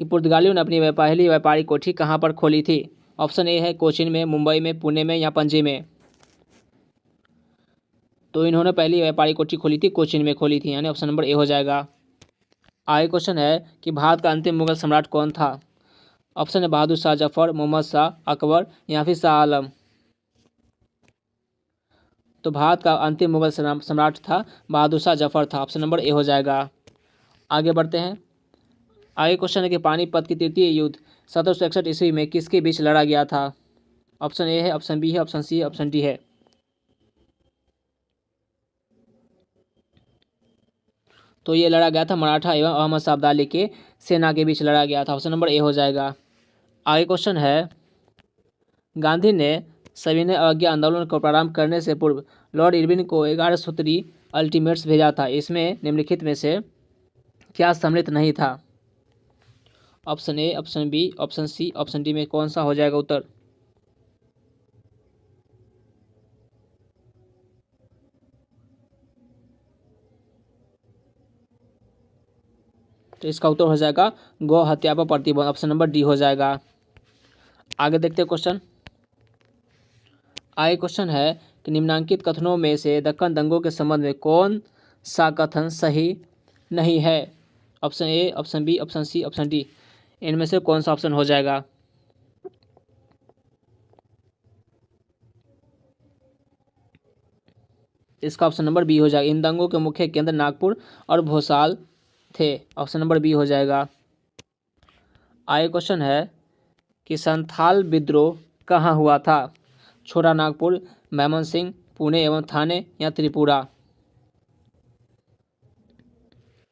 कि पुर्तगालियों ने अपनी पहली व्यापारिक कोठी कहाँ पर खोली थी। ऑप्शन ए है कोचीन में, मुंबई में, पुणे में या पणजी में। तो इन्होंने पहली व्यापारिक कोठी खोली थी कोचीन में खोली थी, यानी ऑप्शन नंबर ए हो जाएगा। आगे क्वेश्चन है कि भारत का अंतिम मुगल सम्राट कौन था। ऑप्शन है बहादुर शाह जफर, मोहम्मद शाह, अकबर या फिर शाह आलम। तो भारत का अंतिम मुगल सम्राट था बहादुर शाह जफर था, ऑप्शन नंबर ए हो जाएगा। आगे बढ़ते हैं। आगे क्वेश्चन है कि पानीपत की तृतीय युद्ध 1761 ईस्वी में किसके बीच लड़ा गया था। ऑप्शन ए है, ऑप्शन बी है, ऑप्शन सी है, ऑप्शन डी है। तो ये लड़ा गया था मराठा एवं अहमद शाह अब्दाली के सेना के बीच लड़ा गया था, ऑप्शन नंबर ए हो जाएगा। आगे क्वेश्चन है गांधी ने सविनय अवज्ञा आंदोलन को प्रारंभ करने से पूर्व लॉर्ड इरविन को 11 सूत्री अल्टीमेट्स भेजा था। इसमें निम्नलिखित में से क्या सम्मिलित नहीं था। Option A, option B, option C, option D में कौन सा हो जाएगा उत्तर। तो इसका उत्तर हो जाएगा गौ हत्या पर प्रतिबंध, ऑप्शन नंबर डी हो जाएगा। आगे देखते हैं क्वेश्चन। आगे क्वेश्चन है कि निम्नांकित कथनों में से दक्कन दंगों के संबंध में कौन सा कथन सही नहीं है। Option A, option B, option C, option D, इनमें से कौन सा ऑप्शन हो जाएगा। इसका ऑप्शन नंबर बी हो जाएगा। इन दंगों के मुख्य केंद्र नागपुर और भोसाल थे, ऑप्शन नंबर बी हो जाएगा। आगे क्वेश्चन है कि संथाल विद्रोह कहाँ हुआ था। छोटा नागपुर, मैमनसिंह, पुणे एवं थाने या त्रिपुरा।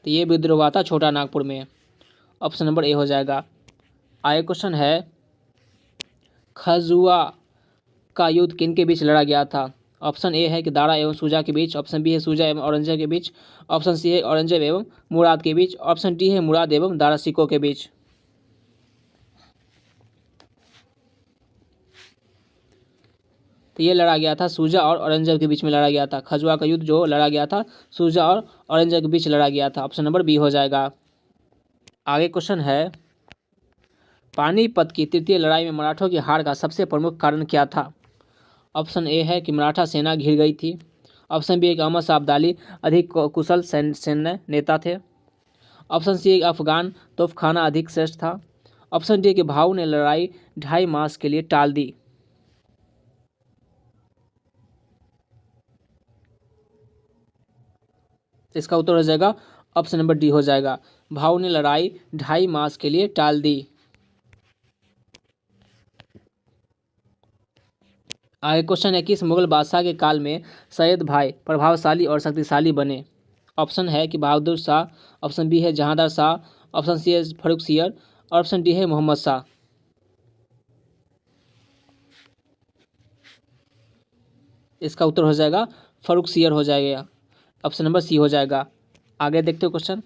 तो ये विद्रोह हुआ था छोटा नागपुर में, ऑप्शन नंबर ए हो जाएगा। आगे क्वेश्चन है खजुआ का युद्ध किन के बीच लड़ा गया था। ऑप्शन ए है कि दारा एवं सुजा के बीच, ऑप्शन बी है सुजा एवं औरंगजेब के बीच, ऑप्शन सी है औरंगजेब एवं मुराद के बीच, ऑप्शन डी है मुराद एवं दारा सिकों के बीच। तो ये लड़ा गया था सुजा और औरंगजेब के बीच में लड़ा गया था। खजुआ का युद्ध जो लड़ा गया था सुजा और औरंगजेब के बीच लड़ा गया था, ऑप्शन नंबर बी हो जाएगा। आगे क्वेश्चन है पानीपत की तृतीय लड़ाई में मराठों की हार का सबसे प्रमुख कारण क्या था। ऑप्शन ए है कि मराठा सेना घिर गई थी, ऑप्शन बी है कि अहमद शाह अब्दाली अधिक कुशल सैन्य नेता थे, ऑप्शन सी है कि अफगान तोपखाना अधिक श्रेष्ठ था, ऑप्शन डी है कि भाऊ ने लड़ाई 2.5 मास के लिए टाल दी। इसका उत्तर हो जाएगा ऑप्शन नंबर डी हो जाएगा। भाऊ ने लड़ाई 2.5 मास के लिए टाल दी। आगे क्वेश्चन है किस मुगल बादशाह के काल में सैयद भाई प्रभावशाली और शक्तिशाली बने। ऑप्शन है कि बहादुर शाह, ऑप्शन बी है जहांदार शाह, ऑप्शन सी है फर्रुखसियर, ऑप्शन डी है मोहम्मद शाह। इसका उत्तर हो जाएगा फर्रुखसियर हो जाएगा, ऑप्शन नंबर सी हो जाएगा। आगे देखते हो क्वेश्चन।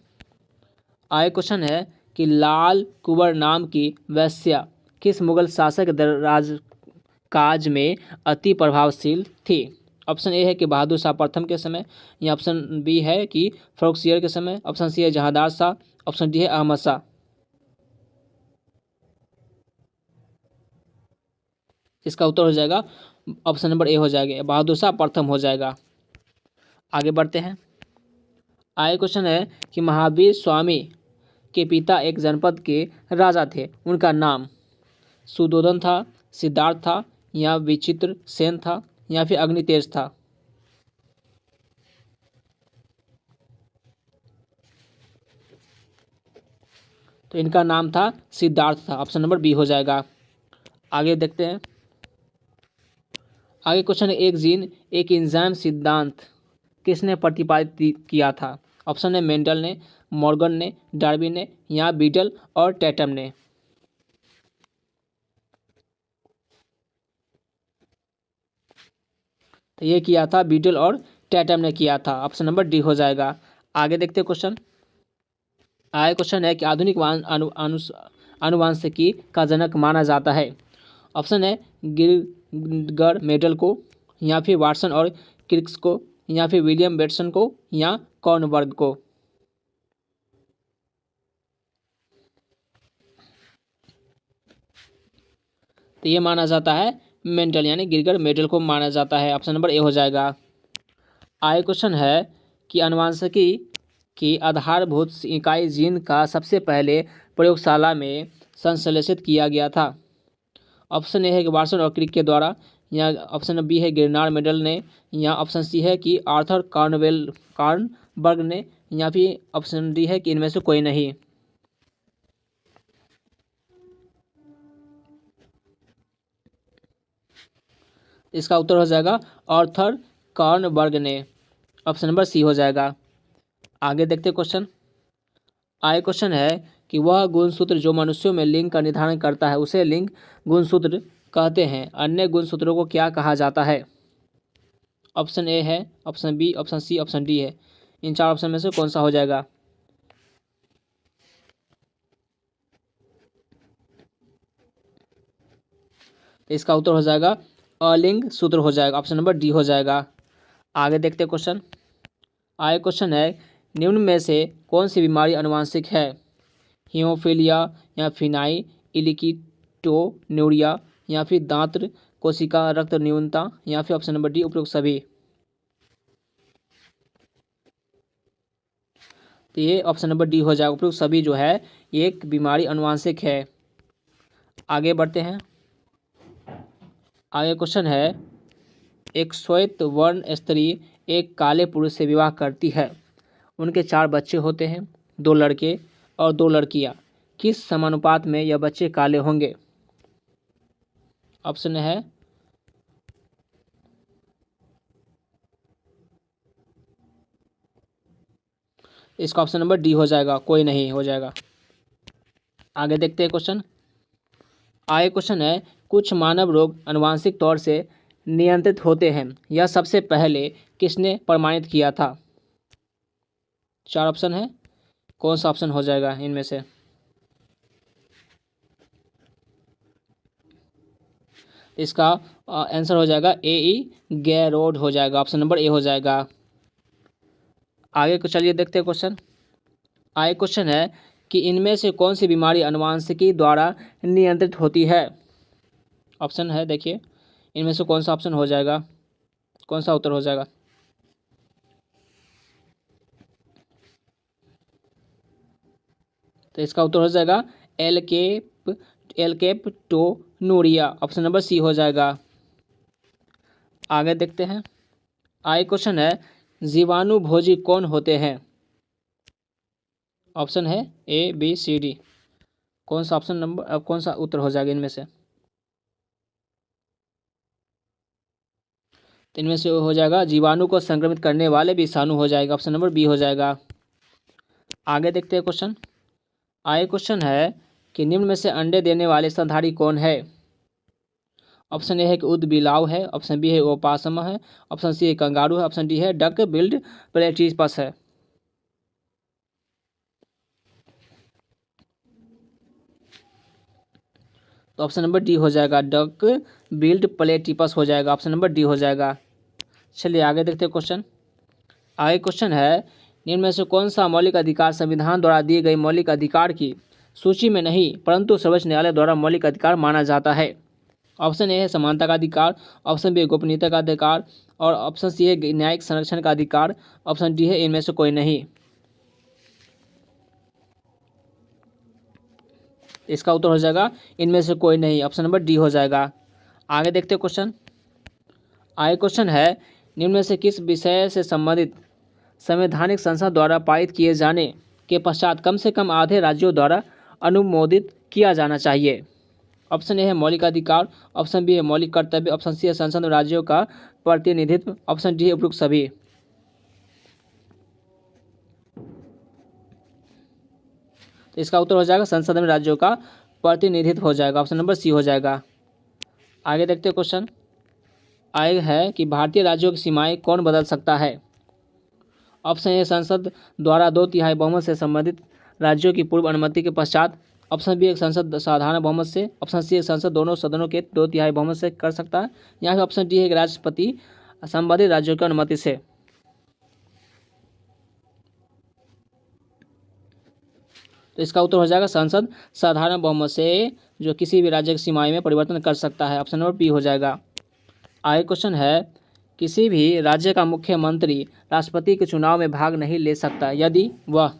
आगे क्वेश्चन है कि लाल कुंवर नाम की वैश्या किस मुगल शासक राजकाज में अति प्रभावशील थी। ऑप्शन ए है कि बहादुर शाह प्रथम के समय, या ऑप्शन बी है कि फर्रुखसियर के समय, ऑप्शन सी है जहांदार शाह, ऑप्शन डी है अहमद शाह। इसका उत्तर हो जाएगा ऑप्शन नंबर ए हो जाएगा, बहादुर शाह प्रथम हो जाएगा। आगे बढ़ते हैं। आगे क्वेश्चन है कि महावीर स्वामी के पिता एक जनपद के राजा थे, उनका नाम सुदोधन था, सिद्धार्थ था या विचित्र सेन था या फिर अग्नितेज था। तो इनका नाम था सिद्धार्थ था, ऑप्शन नंबर बी हो जाएगा। आगे देखते हैं। आगे क्वेश्चन है एक जीन एक एंजाइम सिद्धांत किसने प्रतिपादित किया था। ऑप्शन है मेंडल ने, मॉर्गन ने, डार्विन ने या बीटल और टैटम ने। तो ये किया था बीटल और टैटम ने किया था, ऑप्शन नंबर डी हो जाएगा। आगे देखते हैं क्वेश्चन। आगे क्वेश्चन है कि आधुनिक आनुवांशिकी का जनक माना जाता है। ऑप्शन है गिरगर मेडल को, या फिर वाटसन और क्रिक्स को, या फिर विलियम बेटसन को या कॉर्नबर्ग को। तो ये माना जाता है मेंटल, यानी गिरगिट मेटल को माना जाता है। ऑप्शन नंबर ए हो जाएगा। आगे क्वेश्चन है कि अनुवांशिकी की आधारभूत इकाई जीन का सबसे पहले प्रयोगशाला में संश्लेषित किया गया था। ऑप्शन ए है कि वाटसन और क्रिक के द्वारा, या ऑप्शन बी है गिरनार मेडल ने, या ऑप्शन सी है कि आर्थर कार्नबर्ग ने, या फिर ऑप्शन डी है कि इनमें से कोई नहीं। इसका उत्तर हो जाएगा आर्थर कार्नबर्ग ने। ऑप्शन नंबर सी हो जाएगा। आगे देखते क्वेश्चन। आगे क्वेश्चन है कि वह गुणसूत्र जो मनुष्यों में लिंग का निर्धारण करता है उसे लिंग गुणसूत्र कहते हैं। अन्य गुणसूत्रों को क्या कहा जाता है? ऑप्शन ए है, option B, option C, option D है। इन चार ऑप्शन में से कौन सा हो जाएगा? तो इसका उत्तर हो जाएगा अलिंग सूत्र हो जाएगा। ऑप्शन नंबर डी हो जाएगा। आगे देखते क्वेश्चन। आगे क्वेश्चन है निम्न में से कौन सी बीमारी अनुवांशिक है? हीमोफीलिया, या फिनाइल इलिकिटोन्यूरिया, या फिर दांत कोशिका रक्त न्यूनता, या फिर ऑप्शन नंबर डी उपरोक्त सभी। तो ये ऑप्शन नंबर डी हो जाएगा, उपरोक्त सभी जो है एक बीमारी अनुवांशिक है। आगे बढ़ते हैं। आगे क्वेश्चन है एक श्वेत वर्ण स्त्री एक काले पुरुष से विवाह करती है। उनके 4 बच्चे होते हैं, 2 लड़के और 2 लड़कियां। किस समानुपात में यह बच्चे काले होंगे? ऑप्शन है इसका ऑप्शन नंबर डी हो जाएगा, कोई नहीं हो जाएगा। आगे देखते हैं क्वेश्चन। आगे क्वेश्चन है कुछ मानव रोग आनुवंशिक तौर से नियंत्रित होते हैं, यह सबसे पहले किसने प्रमाणित किया था? 4 ऑप्शन है, कौन सा ऑप्शन हो जाएगा इनमें से? इसका आंसर हो जाएगा ए ई गैरोड हो जाएगा। ऑप्शन नंबर ए हो जाएगा। आगे को चलिए देखते हैं क्वेश्चन। आगे क्वेश्चन है कि इनमें से कौन सी बीमारी आनुवंशिकी द्वारा नियंत्रित होती है? ऑप्शन है, देखिए इनमें से कौन सा ऑप्शन हो जाएगा, कौन सा उत्तर हो जाएगा? तो इसका उत्तर हो जाएगा एल्केप्टोनूरिया। ऑप्शन नंबर सी हो जाएगा। आगे देखते हैं। आगे क्वेश्चन है जीवाणुभोजी कौन होते हैं? ऑप्शन है ए बी सी डी। कौन सा ऑप्शन नंबर कौन सा उत्तर हो जाएगा इनमें से? तो इनमें से हो जाएगा जीवाणु को संक्रमित करने वाले विषाणु हो जाएगा। ऑप्शन नंबर बी हो जाएगा। आगे देखते हैं क्वेश्चन। आगे क्वेश्चन है कि निम्न में से अंडे देने वाले स्तनधारी कौन है? ऑप्शन ए है कि ऊदबिलाव है, ऑप्शन बी है ओपासम है, ऑप्शन सी है कंगारू है, ऑप्शन डी है डक बिल्ड प्लेटिपस है। तो ऑप्शन नंबर डी हो जाएगा, डक बिल्ड प्लेटिपस हो जाएगा। ऑप्शन नंबर डी हो जाएगा। चलिए आगे देखते हैं क्वेश्चन। आगे क्वेश्चन है निम्न में से कौन सा मौलिक अधिकार संविधान द्वारा दिए गए मौलिक अधिकार की सूची में नहीं परंतु सर्वोच्च न्यायालय द्वारा मौलिक अधिकार माना जाता है? ऑप्शन ए है समानता का अधिकार, ऑप्शन बी है गोपनीयता का अधिकार, और ऑप्शन सी है न्यायिक संरक्षण का अधिकार, ऑप्शन डी है इनमें से कोई नहीं। इसका उत्तर हो जाएगा इनमें से कोई नहीं। ऑप्शन नंबर डी हो जाएगा। आगे देखते हैं क्वेश्चन। आगे क्वेश्चन है निम्न में से किस विषय से संबंधित संवैधानिक संसद द्वारा पारित किए जाने के पश्चात कम से कम आधे राज्यों द्वारा अनुमोदित किया जाना चाहिए? ऑप्शन ए है मौलिक अधिकार, ऑप्शन बी है मौलिक कर्तव्य, ऑप्शन सी है संसद में राज्यों का प्रतिनिधित्व, ऑप्शन डी है उपरोक्त सभी। तो इसका उत्तर हो जाएगा संसद में राज्यों का प्रतिनिधित्व हो जाएगा। ऑप्शन नंबर सी हो जाएगा। आगे देखते हैं क्वेश्चन। आगे है कि भारतीय राज्यों की सीमाएं कौन बदल सकता है? ऑप्शन ए संसद द्वारा 2/3 बहुमत से संबंधित राज्यों की पूर्व अनुमति के पश्चात, ऑप्शन बी एक संसद साधारण बहुमत से, ऑप्शन सी एक संसद दोनों सदनों के 2/3 बहुमत से कर सकता है, या फिर ऑप्शन डी है राष्ट्रपति संबंधित राज्यों की अनुमति से। तो तो इसका उत्तर हो जाएगा संसद साधारण बहुमत से जो किसी भी राज्य की सीमाएं में परिवर्तन कर सकता है। ऑप्शन नंबर बी हो जाएगा। आगे क्वेश्चन है किसी भी राज्य का मुख्यमंत्री राष्ट्रपति के चुनाव में भाग नहीं ले सकता यदि वह,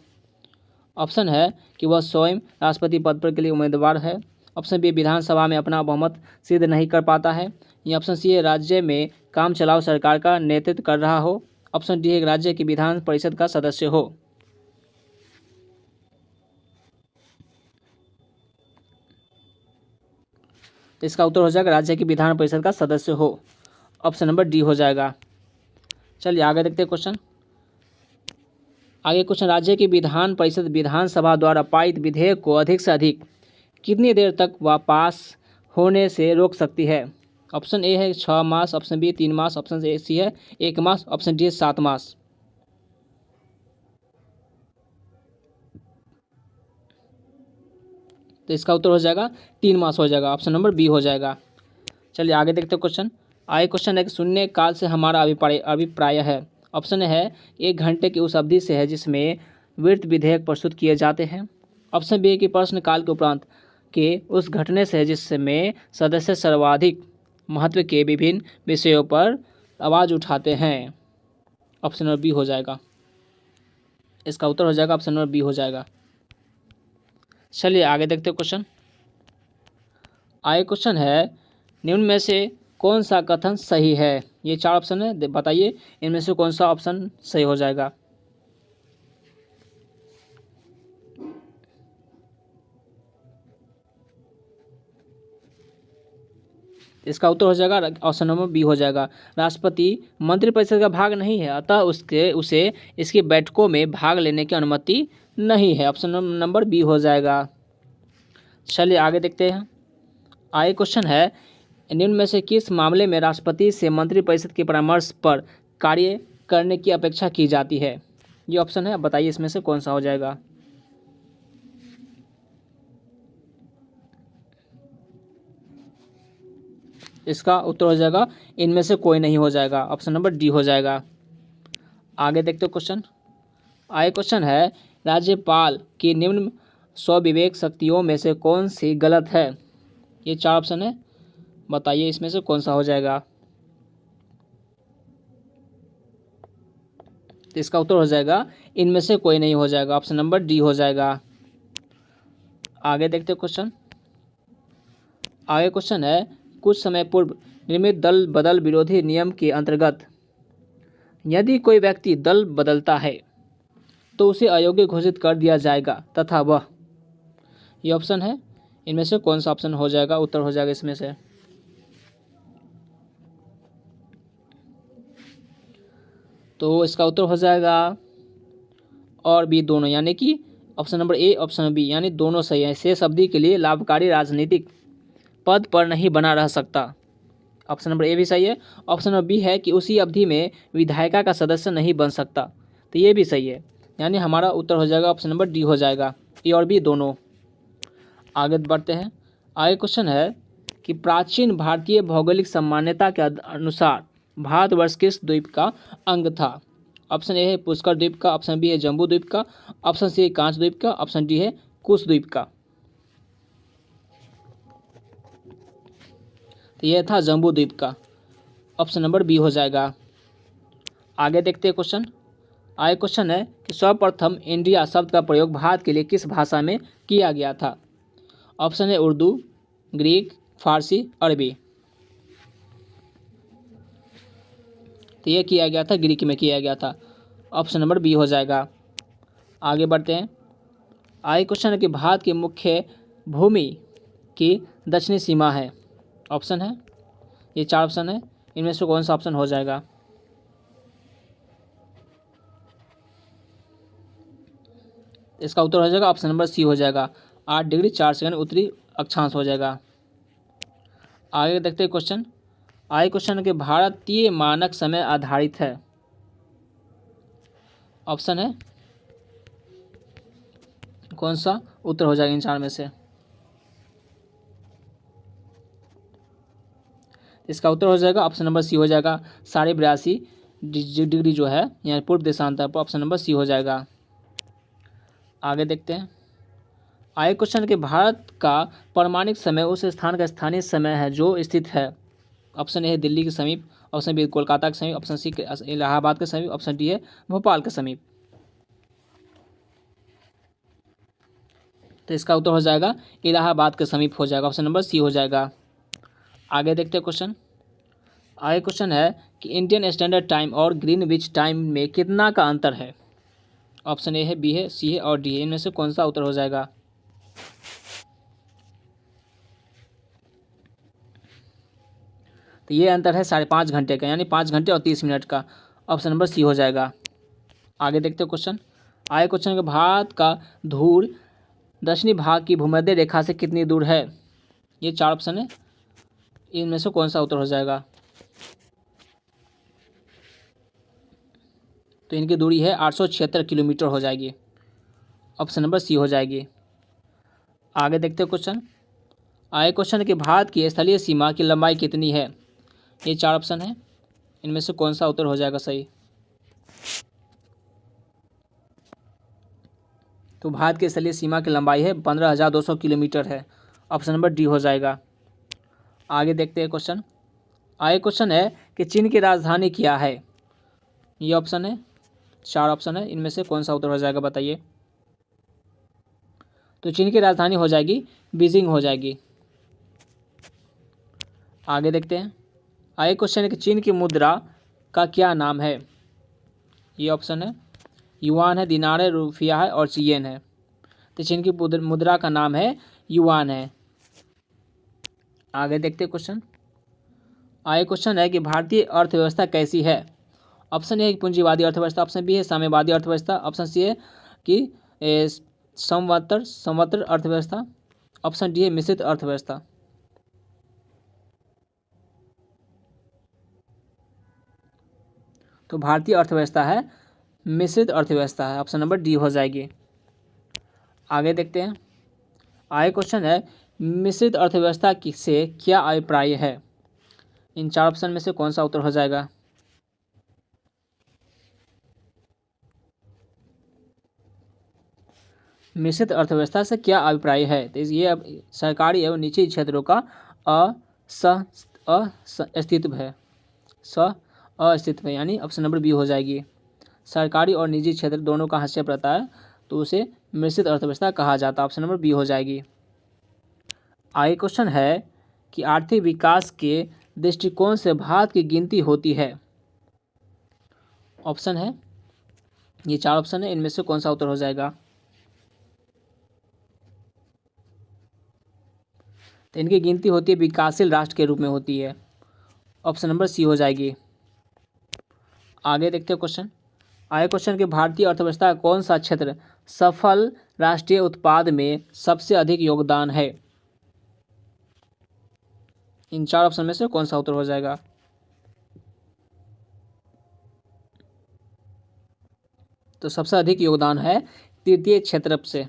ऑप्शन है कि वह स्वयं राष्ट्रपति पद पर के लिए उम्मीदवार है, ऑप्शन बी विधानसभा में अपना बहुमत सिद्ध नहीं कर पाता है, या ऑप्शन सी है राज्य में काम चलाऊ सरकार का नेतृत्व कर रहा हो, ऑप्शन डी है राज्य की विधान परिषद का सदस्य हो। तो इसका उत्तर हो जाएगा राज्य की विधान परिषद का सदस्य हो। ऑप्शन नंबर डी हो जाएगा। चलिए आगे देखते हैं क्वेश्चन। आगे क्वेश्चन, राज्य की विधान परिषद विधानसभा द्वारा पारित विधेयक को अधिक से अधिक कितनी देर तक वापस होने से रोक सकती है। ऑप्शन ए है 6 मास, ऑप्शन बी 3 मास, ऑप्शन सी है 1 मास, ऑप्शन डी है 7 मास। तो इसका उत्तर हो जाएगा 3 मास हो जाएगा। ऑप्शन नंबर बी हो जाएगा। चलिए आगे देखते हैं क्वेश्चन। आगे क्वेश्चन है कि शून्य काल से हमारा अभिप्राय है। ऑप्शन है 1 घंटे की उस अवधि से है जिसमें वित्त विधेयक प्रस्तुत किए जाते हैं। ऑप्शन बी है कि प्रश्नकाल के उपरांत के उस घटने से है जिसमें सदस्य सर्वाधिक महत्व के विभिन्न विषयों पर आवाज़ उठाते हैं। ऑप्शन नंबर बी हो जाएगा। इसका उत्तर हो जाएगा ऑप्शन नंबर बी हो जाएगा। चलिए आगे देखते हैं क्वेश्चन। आगे क्वेश्चन है निम्न में से कौन सा कथन सही है। ये 4 ऑप्शन है, बताइए इनमें से कौन सा ऑप्शन सही हो जाएगा। इसका उत्तर हो जाएगा ऑप्शन नंबर बी हो जाएगा। राष्ट्रपति मंत्रिपरिषद का भाग नहीं है, अतः उसे इसकी बैठकों में भाग लेने की अनुमति नहीं है। ऑप्शन नंबर बी हो जाएगा। चलिए आगे देखते हैं। आगे क्वेश्चन है निम्न में से किस मामले में राष्ट्रपति से मंत्रिपरिषद के परामर्श पर कार्य करने की अपेक्षा की जाती है। ये ऑप्शन है, बताइए इसमें से कौन सा हो जाएगा। इसका उत्तर हो जाएगा इनमें से कोई नहीं हो जाएगा। ऑप्शन नंबर डी हो जाएगा। आगे देखते हो क्वेश्चन। आगे क्वेश्चन है राज्यपाल की निम्न स्वविवेक शक्तियों में से कौन सी गलत है। ये 4 ऑप्शन है, बताइए इसमें से कौन सा हो जाएगा। तो इसका उत्तर हो जाएगा इनमें से कोई नहीं हो जाएगा। ऑप्शन नंबर डी हो जाएगा। आगे देखते क्वेश्चन। आगे क्वेश्चन है कुछ समय पूर्व निर्मित दल बदल विरोधी नियम के अंतर्गत यदि कोई व्यक्ति दल बदलता है तो उसे अयोग्य घोषित कर दिया जाएगा तथा वह, ये ऑप्शन है, इनमें से कौन सा ऑप्शन हो जाएगा। उत्तर हो जाएगा इसमें से। तो इसका उत्तर हो जाएगा और बी दोनों, यानी कि option number A option B यानी दोनों सही है। शेष अवधि के लिए लाभकारी राजनीतिक पद पर नहीं बना रह सकता। ऑप्शन नंबर ए भी सही है। ऑप्शन नंबर बी है कि उसी अवधि में विधायिका का सदस्य नहीं बन सकता, तो ये भी सही है, यानी हमारा उत्तर हो जाएगा ऑप्शन नंबर डी हो जाएगा। ए और बी दोनों। आगे बढ़ते हैं। आगे क्वेश्चन है कि प्राचीन भारतीय भौगोलिक सामान्यता के अनुसार भारतवर्ष किस द्वीप का अंग था। ऑप्शन ए है पुष्कर द्वीप का, ऑप्शन बी है जम्बू द्वीप का, ऑप्शन सी है कांच द्वीप का, ऑप्शन डी है कुश द्वीप का। तो यह था जम्बू द्वीप का। ऑप्शन नंबर बी हो जाएगा। आगे देखते हैं क्वेश्चन। आगे क्वेश्चन है कि सर्वप्रथम इंडिया शब्द का प्रयोग भारत के लिए किस भाषा में किया गया था। ऑप्शन है उर्दू, ग्रीक, फारसी, अरबी। तो यह किया गया था ग्रीक में किया गया था। ऑप्शन नंबर बी हो जाएगा। आगे बढ़ते हैं। आगे क्वेश्चन है कि भारत की मुख्य भूमि की दक्षिणी सीमा है। ऑप्शन है, ये 4 ऑप्शन है, इनमें से कौन सा ऑप्शन हो जाएगा। इसका उत्तर हो जाएगा ऑप्शन नंबर सी हो जाएगा। 8 डिग्री 4 सेकंड उत्तरी अक्षांश हो जाएगा। आगे देखते हैं क्वेश्चन। आगे क्वेश्चन है कि भारतीय मानक समय आधारित है। ऑप्शन है कौन सा उत्तर हो जाएगा इन 4 में से। इसका उत्तर हो जाएगा ऑप्शन नंबर सी हो जाएगा। 82.5 डिग्री जो है यहाँ पूर्व देशांतर पर। ऑप्शन नंबर सी हो जाएगा। आगे देखते हैं। आगे क्वेश्चन कि भारत का परमाणिक समय उस स्थान का स्थानीय समय है जो स्थित है। ऑप्शन ए है दिल्ली के समीप, ऑप्शन बी कोलकाता के समीप, ऑप्शन सी इलाहाबाद के समीप, ऑप्शन डी है भोपाल के समीप। तो इसका उत्तर हो जाएगा इलाहाबाद के समीप हो जाएगा, ऑप्शन नंबर सी हो जाएगा। आगे देखते हैं क्वेश्चन। आगे क्वेश्चन है कि इंडियन स्टैंडर्ड टाइम और ग्रीनविच टाइम में कितना का अंतर है। ऑप्शन ए है, बी है, सी है और डी है। इनमें से कौन सा उत्तर हो जाएगा। तो ये अंतर है 5.5 घंटे का, यानी 5 घंटे और 30 मिनट का। ऑप्शन नंबर सी हो जाएगा। आगे देखते हो क्वेश्चन। आगे क्वेश्चन के भारत का धूर दक्षिणी भाग की भूमध्य रेखा से कितनी दूर है। ये 4 ऑप्शन है, इनमें से कौन सा उत्तर हो जाएगा। तो इनकी दूरी है 876 किलोमीटर हो जाएगी, ऑप्शन नंबर सी हो जाएगी। आगे देखते हो क्वेश्चन। आगे क्वेश्चन कि भारत की स्थलीय सीमा की लंबाई कितनी है। ये 4 ऑप्शन है, इनमें से कौन सा उत्तर हो जाएगा सही। तो भारत की स्थलीय सीमा की लंबाई है 15,200 किलोमीटर है, ऑप्शन नंबर डी हो जाएगा। आगे देखते हैं क्वेश्चन। आगे क्वेश्चन है कि चीन की राजधानी क्या है। ये ऑप्शन है, 4 ऑप्शन है, इनमें से कौन सा उत्तर हो जाएगा बताइए। तो चीन की राजधानी हो जाएगी बीजिंग हो जाएगी। आगे देखते हैं। आगे क्वेश्चन है कि चीन की मुद्रा का क्या नाम है। ये ऑप्शन है, युआन है, दिनार है, रुपया है और येन है। तो चीन की मुद्रा का नाम है युआन है। आगे देखते हैं क्वेश्चन। आगे क्वेश्चन है कि भारतीय अर्थव्यवस्था कैसी है। ऑप्शन ए है पूंजीवादी अर्थव्यवस्था, ऑप्शन बी है साम्यवादी अर्थव्यवस्था, ऑप्शन सी है कि समवतर अर्थव्यवस्था, ऑप्शन डी है मिश्रित अर्थव्यवस्था। तो भारतीय अर्थव्यवस्था है मिश्रित अर्थव्यवस्था है, ऑप्शन नंबर डी हो जाएगी। आगे देखते हैं। आगे क्वेश्चन है मिश्रित अर्थव्यवस्था से क्या अभिप्राय है। इन 4 ऑप्शन में से कौन सा उत्तर हो जाएगा। मिश्रित अर्थव्यवस्था से क्या अभिप्राय है। तो ये सरकारी एवं निजी क्षेत्रों का अस्तित्व है, अस्तित्व है, यानी ऑप्शन नंबर बी हो जाएगी। सरकारी और निजी क्षेत्र दोनों का हस्तक्षेप रहता है तो उसे मिश्रित अर्थव्यवस्था कहा जाता है, ऑप्शन नंबर बी हो जाएगी। आगे क्वेश्चन है कि आर्थिक विकास के दृष्टिकोण से भारत की गिनती होती है। ऑप्शन है, ये 4 ऑप्शन है, इनमें से कौन सा उत्तर हो जाएगा। तो इनकी गिनती होती है विकासशील राष्ट्र के रूप में होती है, ऑप्शन नंबर सी हो जाएगी। आगे देखते हैं क्वेश्चन। आगे क्वेश्चन कि भारतीय अर्थव्यवस्था का कौन सा क्षेत्र सफल राष्ट्रीय उत्पाद में सबसे अधिक योगदान है। इन 4 ऑप्शन में से कौन सा उत्तर हो जाएगा। तो सबसे अधिक योगदान है तृतीय क्षेत्र से,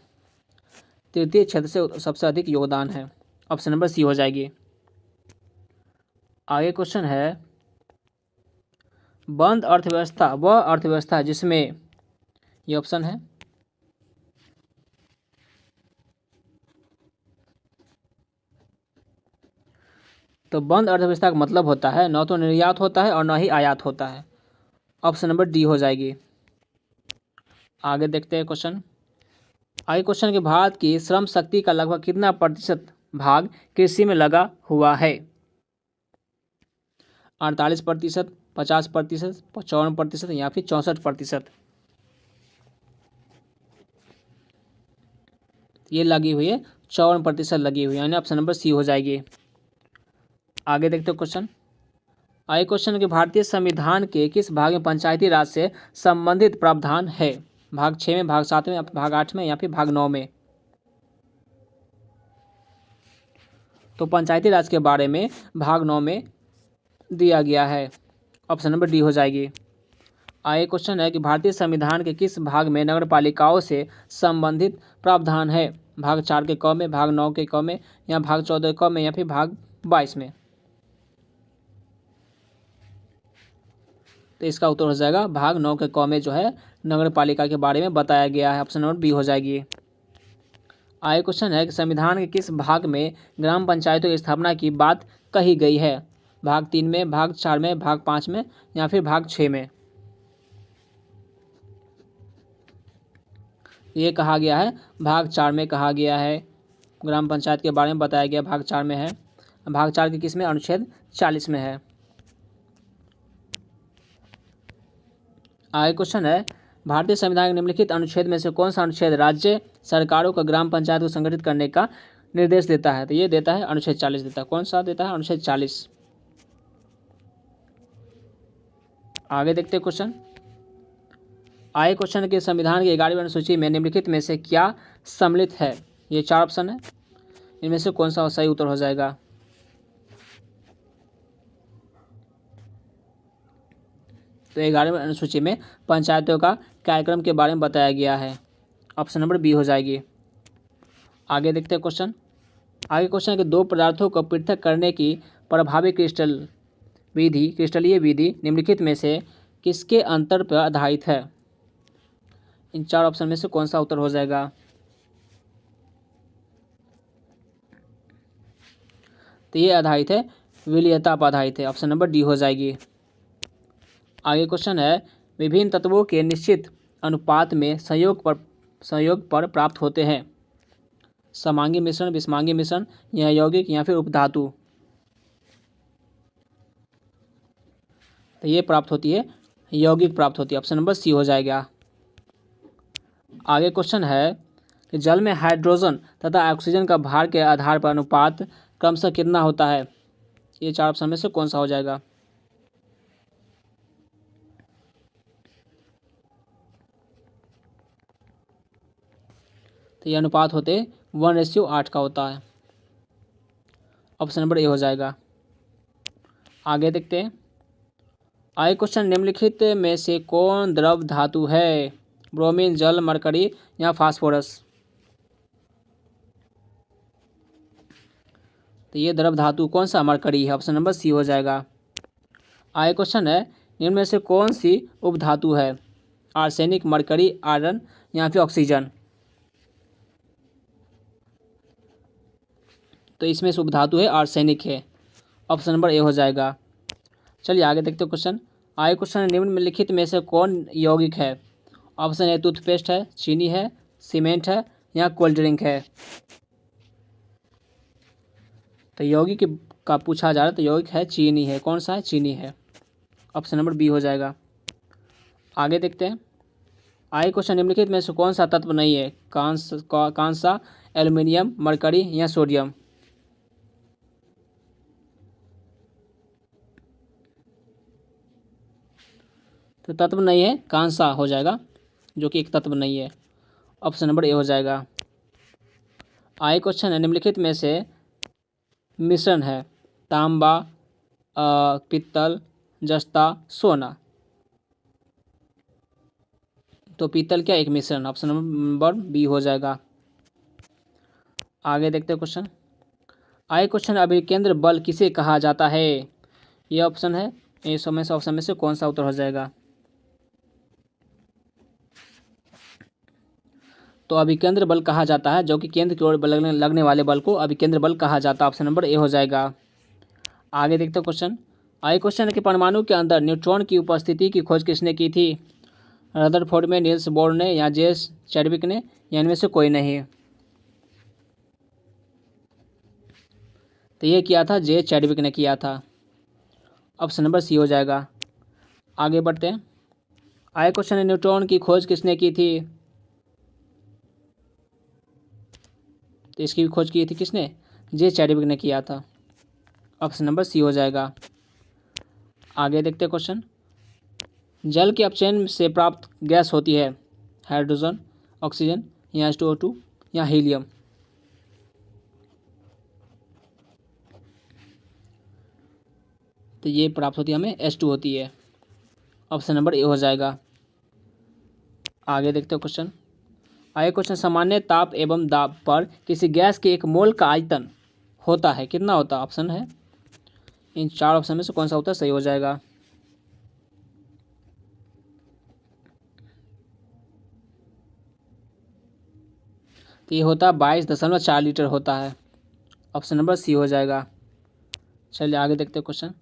तृतीय क्षेत्र से सबसे अधिक योगदान है, ऑप्शन नंबर सी हो जाएगी। आगे क्वेश्चन है बंद अर्थव्यवस्था वह अर्थव्यवस्था जिसमें, ये ऑप्शन है, तो बंद अर्थव्यवस्था का मतलब होता है न तो निर्यात होता है और न ही आयात होता है, ऑप्शन नंबर डी हो जाएगी। आगे देखते हैं क्वेश्चन। आगे क्वेश्चन कि भारत की श्रम शक्ति का लगभग कितना प्रतिशत भाग कृषि में लगा हुआ है। 48%, 50%, 55% या फिर 64%। ये लगी हुई है 54% लगी हुई है, यानी ऑप्शन नंबर सी हो जाएगी। आगे देखते हो क्वेश्चन। आगे क्वेश्चन कि भारतीय संविधान के किस भाग में पंचायती राज से संबंधित प्रावधान है। भाग 6 में, भाग 7 में, भाग 8 में या फिर भाग 9 में। तो पंचायती राज के बारे में भाग 9 में दिया गया है, ऑप्शन नंबर डी हो जाएगी। आगे क्वेश्चन है कि भारतीय संविधान के किस भाग में नगर पालिकाओं से संबंधित प्रावधान है। भाग 4 के क में, भाग 9 के क में या भाग 14 क में या फिर भाग 22 में। तो इसका उत्तर हो जाएगा भाग 9 के क में जो है नगर पालिका के बारे में बताया गया है, ऑप्शन नंबर बी हो जाएगी। आगे क्वेश्चन है कि संविधान के किस भाग में ग्राम पंचायतों की स्थापना की बात कही गई है? भाग 3 में, भाग 4 में, भाग 5 में या फिर भाग 6 में? ये कहा गया है भाग 4 में कहा गया है। ग्राम पंचायत के बारे में बताया गया भाग 4 में है। भाग 4 के किस में? अनुच्छेद 40 में है। आगे क्वेश्चन है भारतीय संविधान के निम्नलिखित अनुच्छेद में से कौन सा अनुच्छेद राज्य सरकारों को ग्राम पंचायत को संगठित करने का निर्देश देता है? तो ये देता है अनुच्छेद 40 देता है। कौन सा देता है? अनुच्छेद 40। आगे देखते हैं क्वेश्चन। आगे क्वेश्चन के संविधान की 11वीं अनुसूची में निम्नलिखित में से क्या सम्मिलित है? ये 4 ऑप्शन है, इनमें से कौन सा सही उत्तर हो जाएगा? तो 11वीं अनुसूची में पंचायतों का कार्यक्रम के बारे में बताया गया है। ऑप्शन नंबर बी हो जाएगी। आगे देखते हैं क्वेश्चन। आगे क्वेश्चन के दो पदार्थों को पृथक करने की प्रभावी क्रिस्टलीय विधि निम्नलिखित में से किसके अंतर पर आधारित है? इन 4 ऑप्शन में से कौन सा उत्तर हो जाएगा? तो ये आधारित है विलीयता पर आधारित है। ऑप्शन नंबर डी हो जाएगी। आगे क्वेश्चन है विभिन्न तत्वों के निश्चित अनुपात में संयोग पर प्राप्त होते हैं। समांगी मिश्रण, विषमांगी मिश्रण या यौगिक या फिर उपधातु? तो ये प्राप्त होती है यौगिक प्राप्त होती है। ऑप्शन नंबर सी हो जाएगा। आगे क्वेश्चन है कि जल में हाइड्रोजन तथा ऑक्सीजन का भार के आधार पर अनुपात क्रमशः कितना होता है? ये 4 ऑप्शन में से कौन सा हो जाएगा? तो ये अनुपात होते 1:8 का होता है। ऑप्शन नंबर ए हो जाएगा। आगे देखते हैं। आगे क्वेश्चन निम्नलिखित में से कौन द्रव धातु है? ब्रोमीन, जल, मरकरी या फास्फोरस? तो ये द्रव धातु कौन सा? मरकरी है। ऑप्शन नंबर सी हो जाएगा। आगे क्वेश्चन है निम्न में से कौन सी उपधातु है? आर्सेनिक, मरकरी, आयरन या फिर ऑक्सीजन? तो इसमें से उपधातु है आर्सेनिक है। ऑप्शन नंबर ए हो जाएगा। चलिए आगे देखते हैं क्वेश्चन। आगे क्वेश्चन निम्नलिखित में से कौन यौगिक है? ऑप्शन ए टूथपेस्ट है, चीनी है, सीमेंट है या कोल्ड ड्रिंक है? तो यौगिक का पूछा जा रहा है, तो यौगिक है चीनी है। कौन सा है? चीनी है। ऑप्शन नंबर बी हो जाएगा। आगे देखते हैं। आगे क्वेश्चन निम्नलिखित में से कौन सा तत्व नहीं है? कांसा, एल्युमिनियम, मरकरी या सोडियम? तो तत्व नहीं है, कांसा हो जाएगा, जो कि एक तत्व नहीं है। ऑप्शन नंबर ए हो जाएगा। आगे क्वेश्चन है निम्नलिखित में से मिश्रण है तांबा, पित्तल, जस्ता, सोना? तो पीतल क्या? एक मिश्रण। ऑप्शन नंबर बी हो जाएगा। आगे देखते हैं क्वेश्चन। आगे क्वेश्चन अभिकेंद्र बल किसे कहा जाता है? ये ऑप्शन है, इस में से ऑप्शन में से कौन सा उत्तर हो जाएगा? तो अभिकेंद्र बल कहा जाता है, जो कि केंद्र की ओर लगने वाले बल को अभिकेंद्र बल कहा जाता है। ऑप्शन नंबर ए हो जाएगा। आगे देखते हैं क्वेश्चन। आगे क्वेश्चन है कि परमाणु के अंदर न्यूट्रॉन की उपस्थिति की खोज किसने की थी? रदरफोर्ड में, नील्स बोर ने या जेस चैडविक ने या इनमें से कोई नहीं? तो ये किया था जे चैडविक ने किया था। ऑप्शन नंबर सी हो जाएगा। आगे बढ़ते हैं। आगे क्वेश्चन है न्यूट्रॉन की खोज किसने की थी? तो इसकी भी खोज की थी किसने? जे चैडविक ने किया था। ऑप्शन नंबर सी हो जाएगा। आगे देखते हैं क्वेश्चन। जल के अपचयन से प्राप्त गैस होती है हाइड्रोजन, ऑक्सीजन या H2O2 या हीलियम? तो ये प्राप्त होती है हमें H2 होती है। ऑप्शन नंबर ए हो जाएगा। आगे देखते हैं क्वेश्चन। आगे क्वेश्चन सामान्य ताप एवं दाब पर किसी गैस के एक मोल का आयतन होता है, कितना होता है? ऑप्शन है, इन 4 ऑप्शन में से कौन सा उत्तर सही हो जाएगा? तो तो ये होता है 22.4 लीटर होता है। ऑप्शन नंबर सी हो जाएगा। चलिए आगे देखते हैं क्वेश्चन।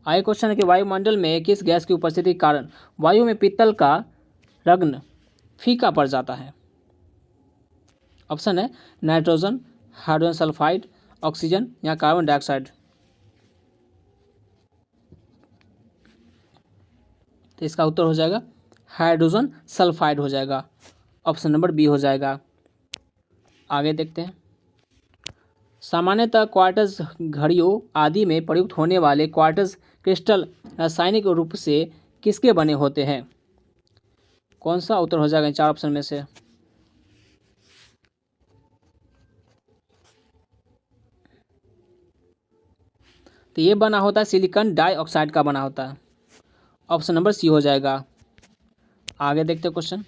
आगे क्वेश्चन है कि वायुमंडल में किस गैस की उपस्थिति के कारण वायु में पीतल का रंग फीका पड़ जाता है? ऑप्शन है नाइट्रोजन, हाइड्रोजन सल्फाइड, ऑक्सीजन या कार्बन डाइऑक्साइड। तो इसका उत्तर हो जाएगा हाइड्रोजन सल्फाइड हो जाएगा। ऑप्शन नंबर बी हो जाएगा। आगे देखते हैं। सामान्यतः क्वार्ट्ज घड़ियों आदि में प्रयुक्त होने वाले क्वार्ट्ज क्रिस्टल रासायनिक रूप से किसके बने होते हैं? कौन सा उत्तर हो जाएगा इन चार ऑप्शन में से? तो ये बना होता है सिलिकॉन डाइऑक्साइड का बना होता है। ऑप्शन नंबर सी हो जाएगा। आगे देखते हैं क्वेश्चन।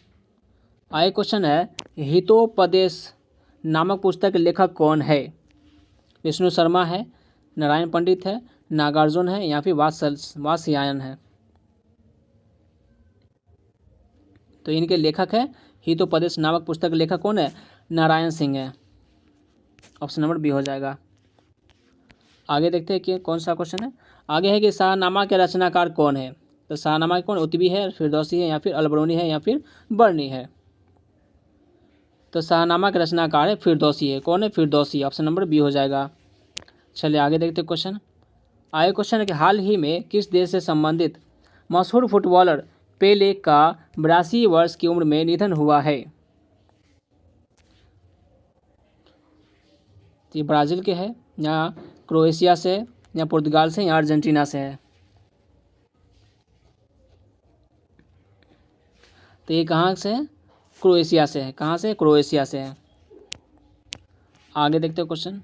आगे क्वेश्चन है हितोपदेश नामक पुस्तक के लेखक कौन है? विष्णु शर्मा है, नारायण पंडित है, नागार्जुन है या फिर वात्स्यायन है? तो इनके लेखक है हितोपदेश नामक पुस्तक के लेखक कौन है? नारायण सिंह है। ऑप्शन नंबर बी हो जाएगा। आगे देखते हैं कि कौन सा क्वेश्चन है। आगे है कि शाहनामा के रचनाकार कौन है? तो शाहनामा कौन? उतबी है, फिरदौसी है या फिर अलबरूनी है या फिर बर्नी है? तो शाहनामा के रचनाकार है फिरदौसी है। कौन है? फिरदौसी। ऑप्शन नंबर बी हो जाएगा। चलिए आगे देखते हैं क्वेश्चन। आगे क्वेश्चन है कि हाल ही में किस देश से संबंधित मशहूर फुटबॉलर पेले का 82 वर्ष की उम्र में निधन हुआ है? ये ब्राज़ील के है या क्रोएशिया से है या पुर्तगाल से या अर्जेंटीना से है? तो ये कहाँ से है? क्रोएशिया से है। कहाँ से? क्रोएशिया से है। आगे देखते हैं क्वेश्चन।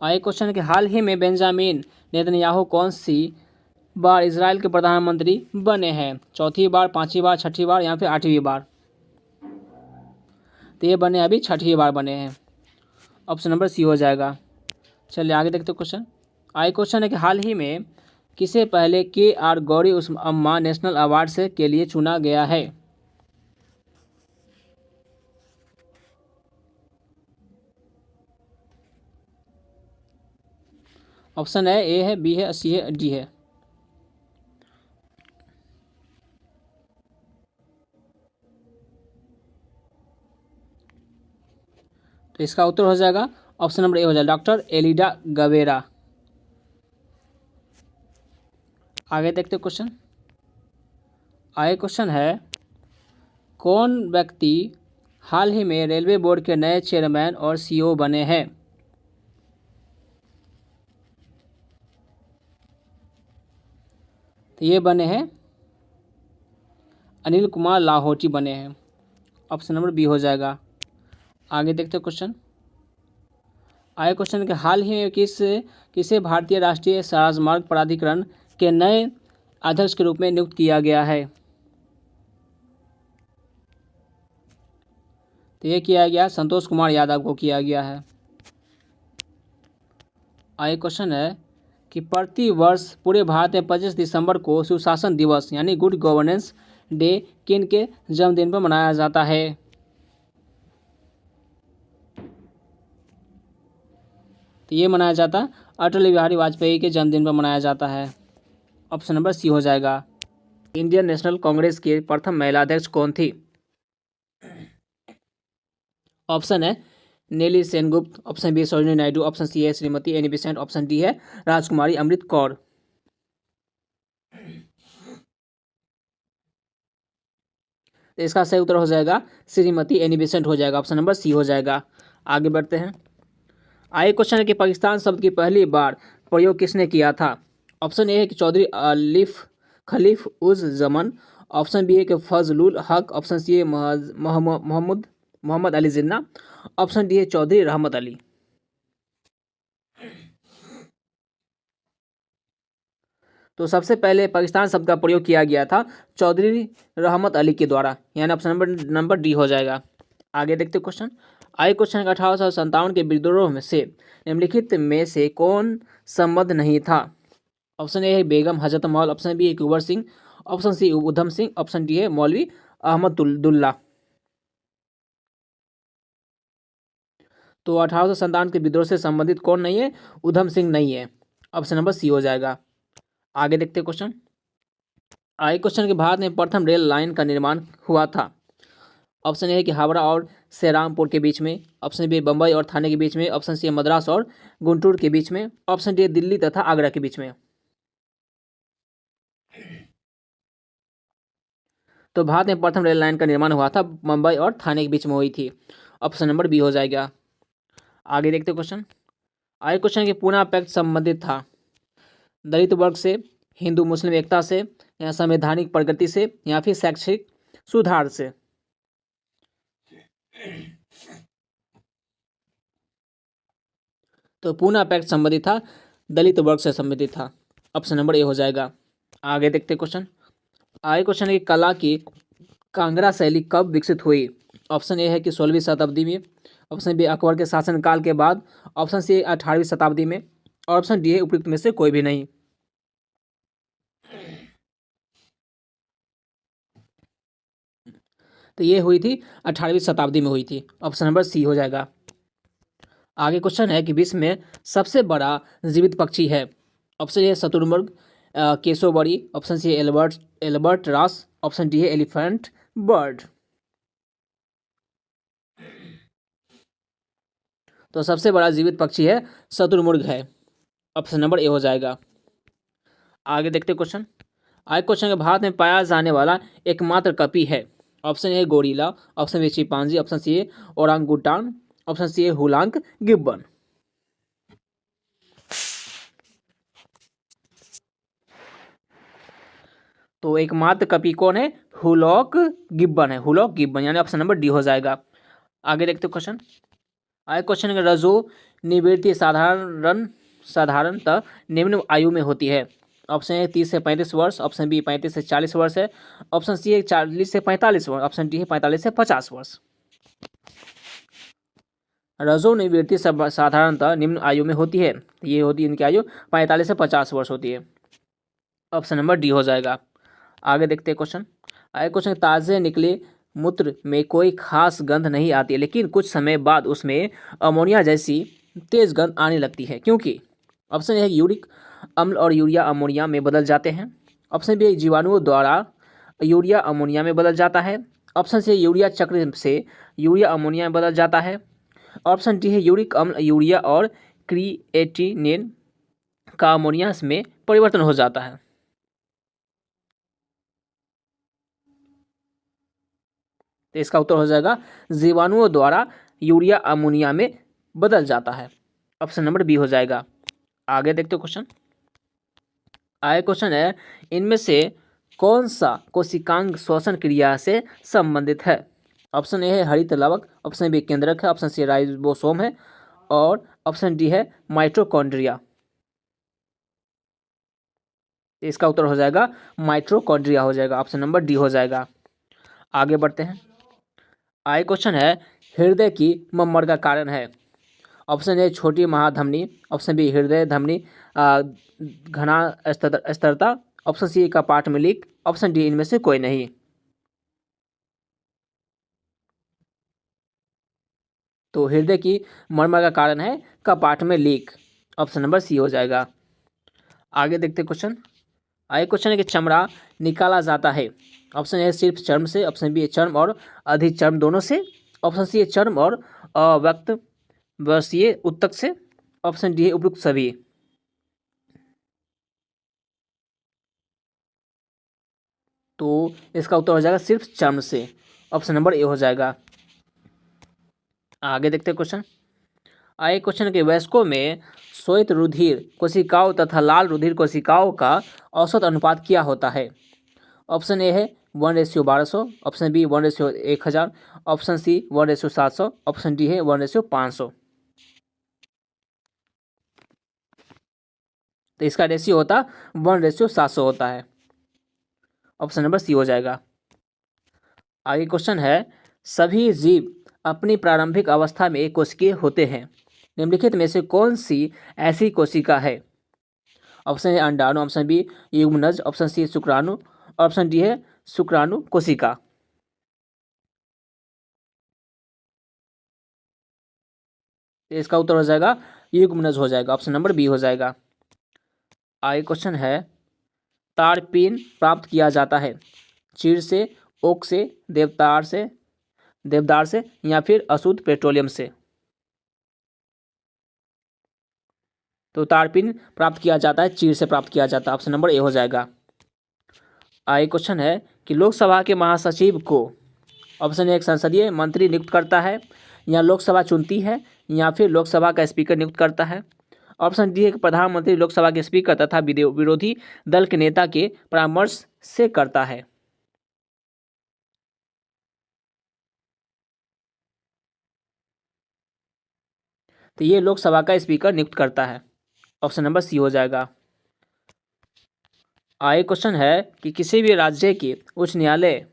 आगे क्वेश्चन है कि हाल ही में बेंजामिन नेतन्याहू कौन सी बार इजराइल के प्रधानमंत्री बने हैं? चौथी बार, पांचवी बार, छठी बार या फिर आठवीं बार? तो ये बने अभी छठी बार बने हैं। ऑप्शन नंबर सी हो जाएगा। चलिए आगे देखते हैं क्वेश्चन। आगे क्वेश्चन है कि हाल ही में किसे पहले KR गौरी अम्मा नेशनल अवार्ड से के लिए चुना गया है? ऑप्शन है ए है, बी है, सी है, डी है। तो इसका उत्तर हो जाएगा ऑप्शन नंबर ए हो जाएगा, डॉक्टर एलिडा गवेरा। आगे देखते क्वेश्चन। आगे क्वेश्चन है कौन व्यक्ति हाल ही में रेलवे बोर्ड के नए चेयरमैन और CEO बने हैं? तो ये बने हैं अनिल कुमार लाहौटी बने हैं। ऑप्शन नंबर बी हो जाएगा। आगे देखते क्वेश्चन। आगे क्वेश्चन कि हाल ही में किसे भारतीय राष्ट्रीय राजमार्ग प्राधिकरण के नए अध्यक्ष के रूप में नियुक्त किया गया है? तो ये किया गया संतोष कुमार यादव को किया गया है। आगे क्वेश्चन है कि प्रति वर्ष पूरे भारत में 25 दिसंबर को सुशासन दिवस यानी गुड गवर्नेंस डे किन के जन्मदिन पर मनाया जाता है? तो ये मनाया जाता है अटल बिहारी वाजपेयी के जन्मदिन पर मनाया जाता है। ऑप्शन नंबर सी हो जाएगा। इंडियन नेशनल कांग्रेस की प्रथम महिला अध्यक्ष कौन थी? ऑप्शन है Nellie Sengupta, option B Sarojini Naidu, option C है Shrimati Annie Besant, option D है राजकुमारी अमृत कौर। तो इसका सही उत्तर हो जाएगा श्रीमती एनी बेसेंट हो जाएगा। ऑप्शन नंबर सी हो जाएगा। आगे बढ़ते हैं। आगे क्वेश्चन है कि पाकिस्तान शब्द की पहली बार प्रयोग किसने किया था? ऑप्शन ए है कि चौधरी अलिफ खलीफ उज जमन, ऑप्शन बी है कि फजलुल हक, ऑप्शन सी है मोहम्मद अली जिन्ना, ऑप्शन डी है चौधरी रहमत अली। तो सबसे पहले पाकिस्तान शब्द का प्रयोग किया गया था चौधरी रहमत अली के द्वारा, यानी ऑप्शन नंबर डी हो जाएगा। आगे देखते क्वेश्चन। आगे क्वेश्चन 1857 के विद्रोह में से निम्नलिखित में से कौन संबद्ध नहीं था? ऑप्शन ए है बेगम हजरत महल, ऑप्शन बी है Kunwar Singh, option C Udham Singh, option D है मौलवी अहमदुल्ला। तो 1857 के विद्रोह से संबंधित कौन नहीं है? उधम सिंह नहीं है। ऑप्शन नंबर सी हो जाएगा। आगे देखते क्वेश्चन। आगे क्वेश्चन के भारत में प्रथम रेल लाइन का निर्माण हुआ था। ऑप्शन ए है कि हावड़ा और श्रीरामपुर के बीच में, ऑप्शन बी बम्बई और थाने के बीच में, ऑप्शन सी मद्रास और गुंटूर के बीच में, ऑप्शन डी दिल्ली तथा आगरा के बीच में। तो भारत में प्रथम रेल लाइन का निर्माण हुआ था मुंबई और थाने के बीच में हुई थी। ऑप्शन नंबर बी हो जाएगा। आगे देखते क्वेश्चन। आगे क्वेश्चन के पुनः पैक्ट संबंधित था दलित वर्ग से, हिंदू मुस्लिम एकता से, या संवैधानिक प्रगति से, या फिर शैक्षिक सुधार से। तो पुनः पैक्ट संबंधित था दलित वर्ग से संबंधित था। ऑप्शन नंबर ए हो जाएगा। आगे देखते क्वेश्चन। आगे क्वेश्चन है कि कला की कांगड़ा शैली कब विकसित हुई। ऑप्शन ए है कि 16वीं शताब्दी में, ऑप्शन बी अकबर के शासनकाल के बाद, ऑप्शन सी 18वीं शताब्दी में, और ऑप्शन डी है उपयुक्त में से कोई भी नहीं। तो ये हुई थी 18वीं शताब्दी में हुई थी। ऑप्शन नंबर सी हो जाएगा। आगे क्वेश्चन है कि विश्व में सबसे बड़ा जीवित पक्षी है। ऑप्शन ए शुतुरमुर्ग cassowary, option C albatross, option D है एलिफेंट बर्ड। तो सबसे बड़ा जीवित पक्षी है शुतुरमुर्ग है। ऑप्शन नंबर ए हो जाएगा। आगे देखते क्वेश्चन। आगे क्वेश्चन के भारत में पाया जाने वाला एकमात्र कपी है। Option A gorilla, option B chimpanzee, option C a orangutan, option C a hoolock gibbon. तो एकमात्र कपी कौन है? हुलॉक गिब्बन है, हुलॉक गिब्बन, यानी ऑप्शन नंबर डी हो जाएगा। आगे देखते क्वेश्चन। आगे क्वेश्चन का रजो निवृत्ति साधारणतः निम्न आयु में होती है। ऑप्शन ए 30 से 35 वर्ष, ऑप्शन बी 35 से 40 वर्ष है, ऑप्शन सी है 40 से 45 वर्ष, ऑप्शन डी है 45 से 50 वर्ष। रजो निवृत्ति साधारणतः निम्न आयु में होती है। ये होती है इनकी आयु 45 से 50 वर्ष होती है। ऑप्शन नंबर डी हो जाएगा। आगे देखते हैं क्वेश्चन। आगे क्वेश्चन, ताजे निकले मूत्र में कोई खास गंध नहीं आती है, लेकिन कुछ समय बाद उसमें अमोनिया जैसी तेज गंध आने लगती है, क्योंकि? ऑप्शन ए है यूरिक अम्ल और यूरिया अमोनिया में बदल जाते हैं, ऑप्शन बी जीवाणुओं द्वारा यूरिया अमोनिया में बदल जाता है, ऑप्शन सी यूरिया चक्र से यूरिया अमोनिया में बदल जाता है, ऑप्शन डी है यूरिक अम्ल यूरिया और क्रिएटिनिन का अमोनिया में परिवर्तन हो जाता है। तो इसका उत्तर हो जाएगा जीवाणुओं द्वारा यूरिया अमोनिया में बदल जाता है। ऑप्शन नंबर बी हो जाएगा। आगे देखते हो क्वेश्चन। आगे क्वेश्चन है, इनमें से कौन सा कोशिकांग श्वसन क्रिया से संबंधित है। ऑप्शन ए है हरित लवक, ऑप्शन बी केंद्रक है, ऑप्शन सी राइबोसोम है, और ऑप्शन डी है माइटोकॉन्ड्रिया। इसका उत्तर हो जाएगा माइटोकॉन्ड्रिया हो जाएगा। ऑप्शन नंबर डी हो जाएगा। आगे बढ़ते हैं। आगे क्वेश्चन है, हृदय की मम्मर का कारण है। ऑप्शन ए छोटी महाधमनी, ऑप्शन बी हृदय धमनी घना स्तरता, ऑप्शन सी कपाट में लीक, ऑप्शन डी इनमें से कोई नहीं। तो हृदय की मर्मर का कारण है कपाट में लीक। ऑप्शन नंबर सी हो जाएगा। आगे देखते क्वेश्चन। आगे क्वेश्चन है कि चमड़ा निकाला जाता है। ऑप्शन ए सिर्फ चर्म से, ऑप्शन बी चर्म और अधिचर्म दोनों से, ऑप्शन सी चर्म और अव्यक्त वर्षीय उत्तक से, ऑप्शन डी है उपयुक्त सभी। तो इसका उत्तर हो जाएगा सिर्फ चर्म से। ऑप्शन नंबर ए हो जाएगा। आगे देखते हैं क्वेश्चन। आगे क्वेश्चन के वयस्कों में श्वेत रुधिर कोशिकाओं तथा लाल रुधिर कोशिकाओं का औसत अनुपात क्या होता है। ऑप्शन ए है 1:1200, option B 1:1000, option C 1:700, option D है 1:500। तो इसका रेशियो होता 1:700 होता है। ऑप्शन नंबर सी हो जाएगा। आगे क्वेश्चन है, सभी जीव अपनी प्रारंभिक अवस्था में एक कोशिकीय होते हैं। निम्नलिखित में से कौन सी ऐसी कोशिका है। ऑप्शन ए अंडाणु, ऑप्शन बी युग्मनज, ऑप्शन सी शुक्राणु, ऑप्शन डी है शुक्राणु कोशिका। तो इसका उत्तर हो जाएगा युग्मनज हो जाएगा, ऑप्शन नंबर बी हो जाएगा। आगे क्वेश्चन है, तारपीन प्राप्त किया जाता है चीड़ से, ओक से, देवदार से या फिर अशुद्ध पेट्रोलियम से। तो तारपीन प्राप्त किया जाता है चीड़ से प्राप्त किया जाता है, ऑप्शन नंबर ए हो जाएगा। आगे क्वेश्चन है कि लोकसभा के महासचिव को ऑप्शन ए एक संसदीय मंत्री नियुक्त करता है, या लोकसभा चुनती है, या फिर लोकसभा का स्पीकर नियुक्त करता है। ऑप्शन डी है कि प्रधानमंत्री लोकसभा के स्पीकर तथा विरोधी दल के नेता के परामर्श से करता है। तो ये लोकसभा का स्पीकर नियुक्त करता है, ऑप्शन नंबर सी हो जाएगा। आगे क्वेश्चन है कि किसी भी राज्य के उच्च न्यायालय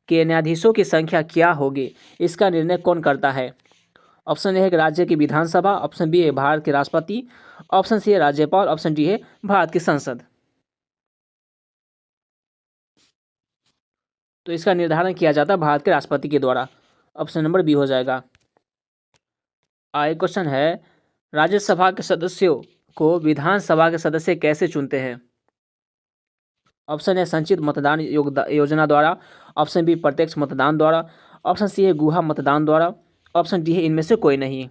के न्यायाधीशों की संख्या क्या होगी, इसका निर्णय कौन करता है। ऑप्शन ए है कि राज्य की विधानसभा, ऑप्शन बी है भारत के राष्ट्रपति, ऑप्शन सी है राज्यपाल, ऑप्शन डी है भारत की संसद। तो इसका निर्धारण किया जाता है भारत के राष्ट्रपति के द्वारा, ऑप्शन नंबर बी हो जाएगा। आगे क्वेश्चन है, राज्यसभा के सदस्यों को विधानसभा के सदस्य कैसे चुनते हैं। ऑप्शन ए संचित मतदान योजना द्वारा, ऑप्शन बी प्रत्यक्ष मतदान द्वारा, ऑप्शन सी है गुहा मतदान द्वारा, ऑप्शन डी है इनमें से कोई नहीं।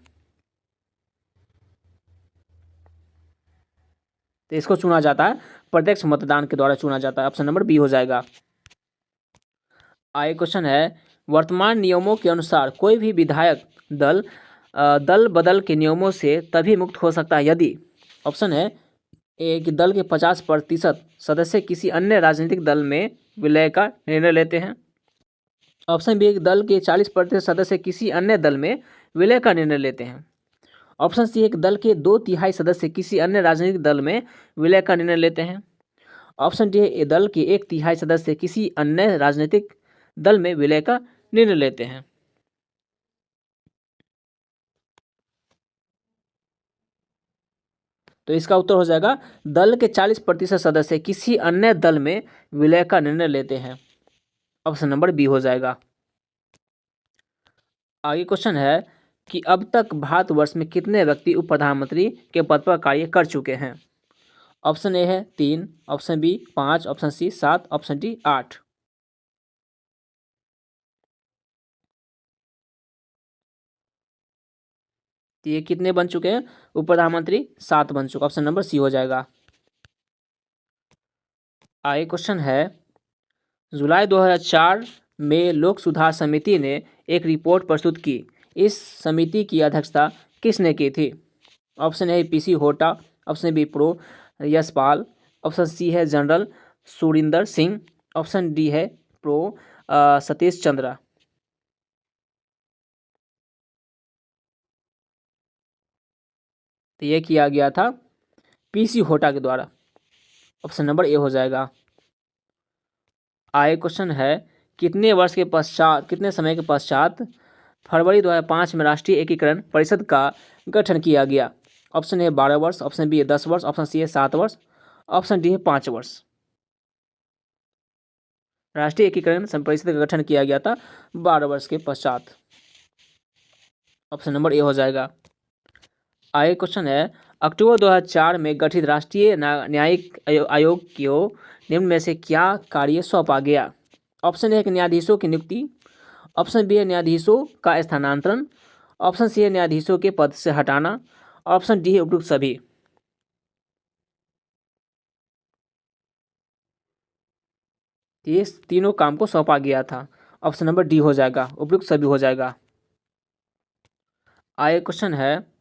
तो इसको चुना जाता है प्रत्यक्ष मतदान के द्वारा चुना जाता है, ऑप्शन नंबर बी हो जाएगा। आगे क्वेश्चन है, वर्तमान नियमों के अनुसार कोई भी विधायक दल बदल के नियमों से तभी मुक्त हो सकता है यदि, ऑप्शन है ए कि दल के 50% सदस्य किसी अन्य राजनीतिक दल में विलय का निर्णय लेते हैं, ऑप्शन बी दल के 40% सदस्य किसी अन्य दल में विलय का निर्णय लेते हैं, ऑप्शन सी एक दल के 2/3 सदस्य किसी अन्य राजनीतिक दल में विलय का निर्णय लेते हैं, ऑप्शन डी है दल के 1/3 सदस्य किसी अन्य राजनीतिक दल में विलय का निर्णय लेते हैं। तो इसका उत्तर हो जाएगा दल के 40% सदस्य किसी अन्य दल में विलय का निर्णय लेते हैं, ऑप्शन नंबर बी हो जाएगा। आगे क्वेश्चन है कि अब तक भारतवर्ष में कितने व्यक्ति उप प्रधानमंत्री के पद पर कार्य कर चुके हैं। ऑप्शन ए है 3, option B 5, option C 7, option D 8। तो ये कितने बन चुके हैं उप प्रधानमंत्री, 7 बन चुका, ऑप्शन नंबर सी हो जाएगा। आगे क्वेश्चन है, जुलाई 2004 में लोक सुधार समिति ने एक रिपोर्ट प्रस्तुत की, इस समिति की अध्यक्षता किसने की थी। Option A PC Hota, option B prof Yashpal, option C है general Surinder Singh, option D है प्रो सतीश चंद्रा। तो ये किया गया था पीसी होटा के द्वारा, ऑप्शन नंबर ए हो जाएगा। आगे क्वेश्चन है, कितने समय के पश्चात फरवरी 2005 में राष्ट्रीय एकीकरण परिषद का गठन किया गया। ऑप्शन ए 12 वर्ष, ऑप्शन बी 10 वर्ष, ऑप्शन सी है 7 वर्ष, ऑप्शन डी है 5 वर्ष। राष्ट्रीय एकीकरण परिषद का गठन किया गया था 12 वर्ष के पश्चात, ऑप्शन नंबर ए हो जाएगा। आगे क्वेश्चन है, अक्टूबर 2004 में गठित राष्ट्रीय न्यायिक आयोग को निम्न में से क्या कार्य सौंपा गया। ऑप्शन ए है न्यायाधीशों की नियुक्ति, ऑप्शन बी है न्यायाधीशों का स्थानांतरण, ऑप्शन सी है न्यायाधीशों के पद से हटाना, ऑप्शन डी है उपयुक्त सभी। ये तीनों काम को सौंपा गया था, ऑप्शन नंबर डी हो जाएगा, उपयुक्त सभी हो जाएगा। आगे क्वेश्चन है,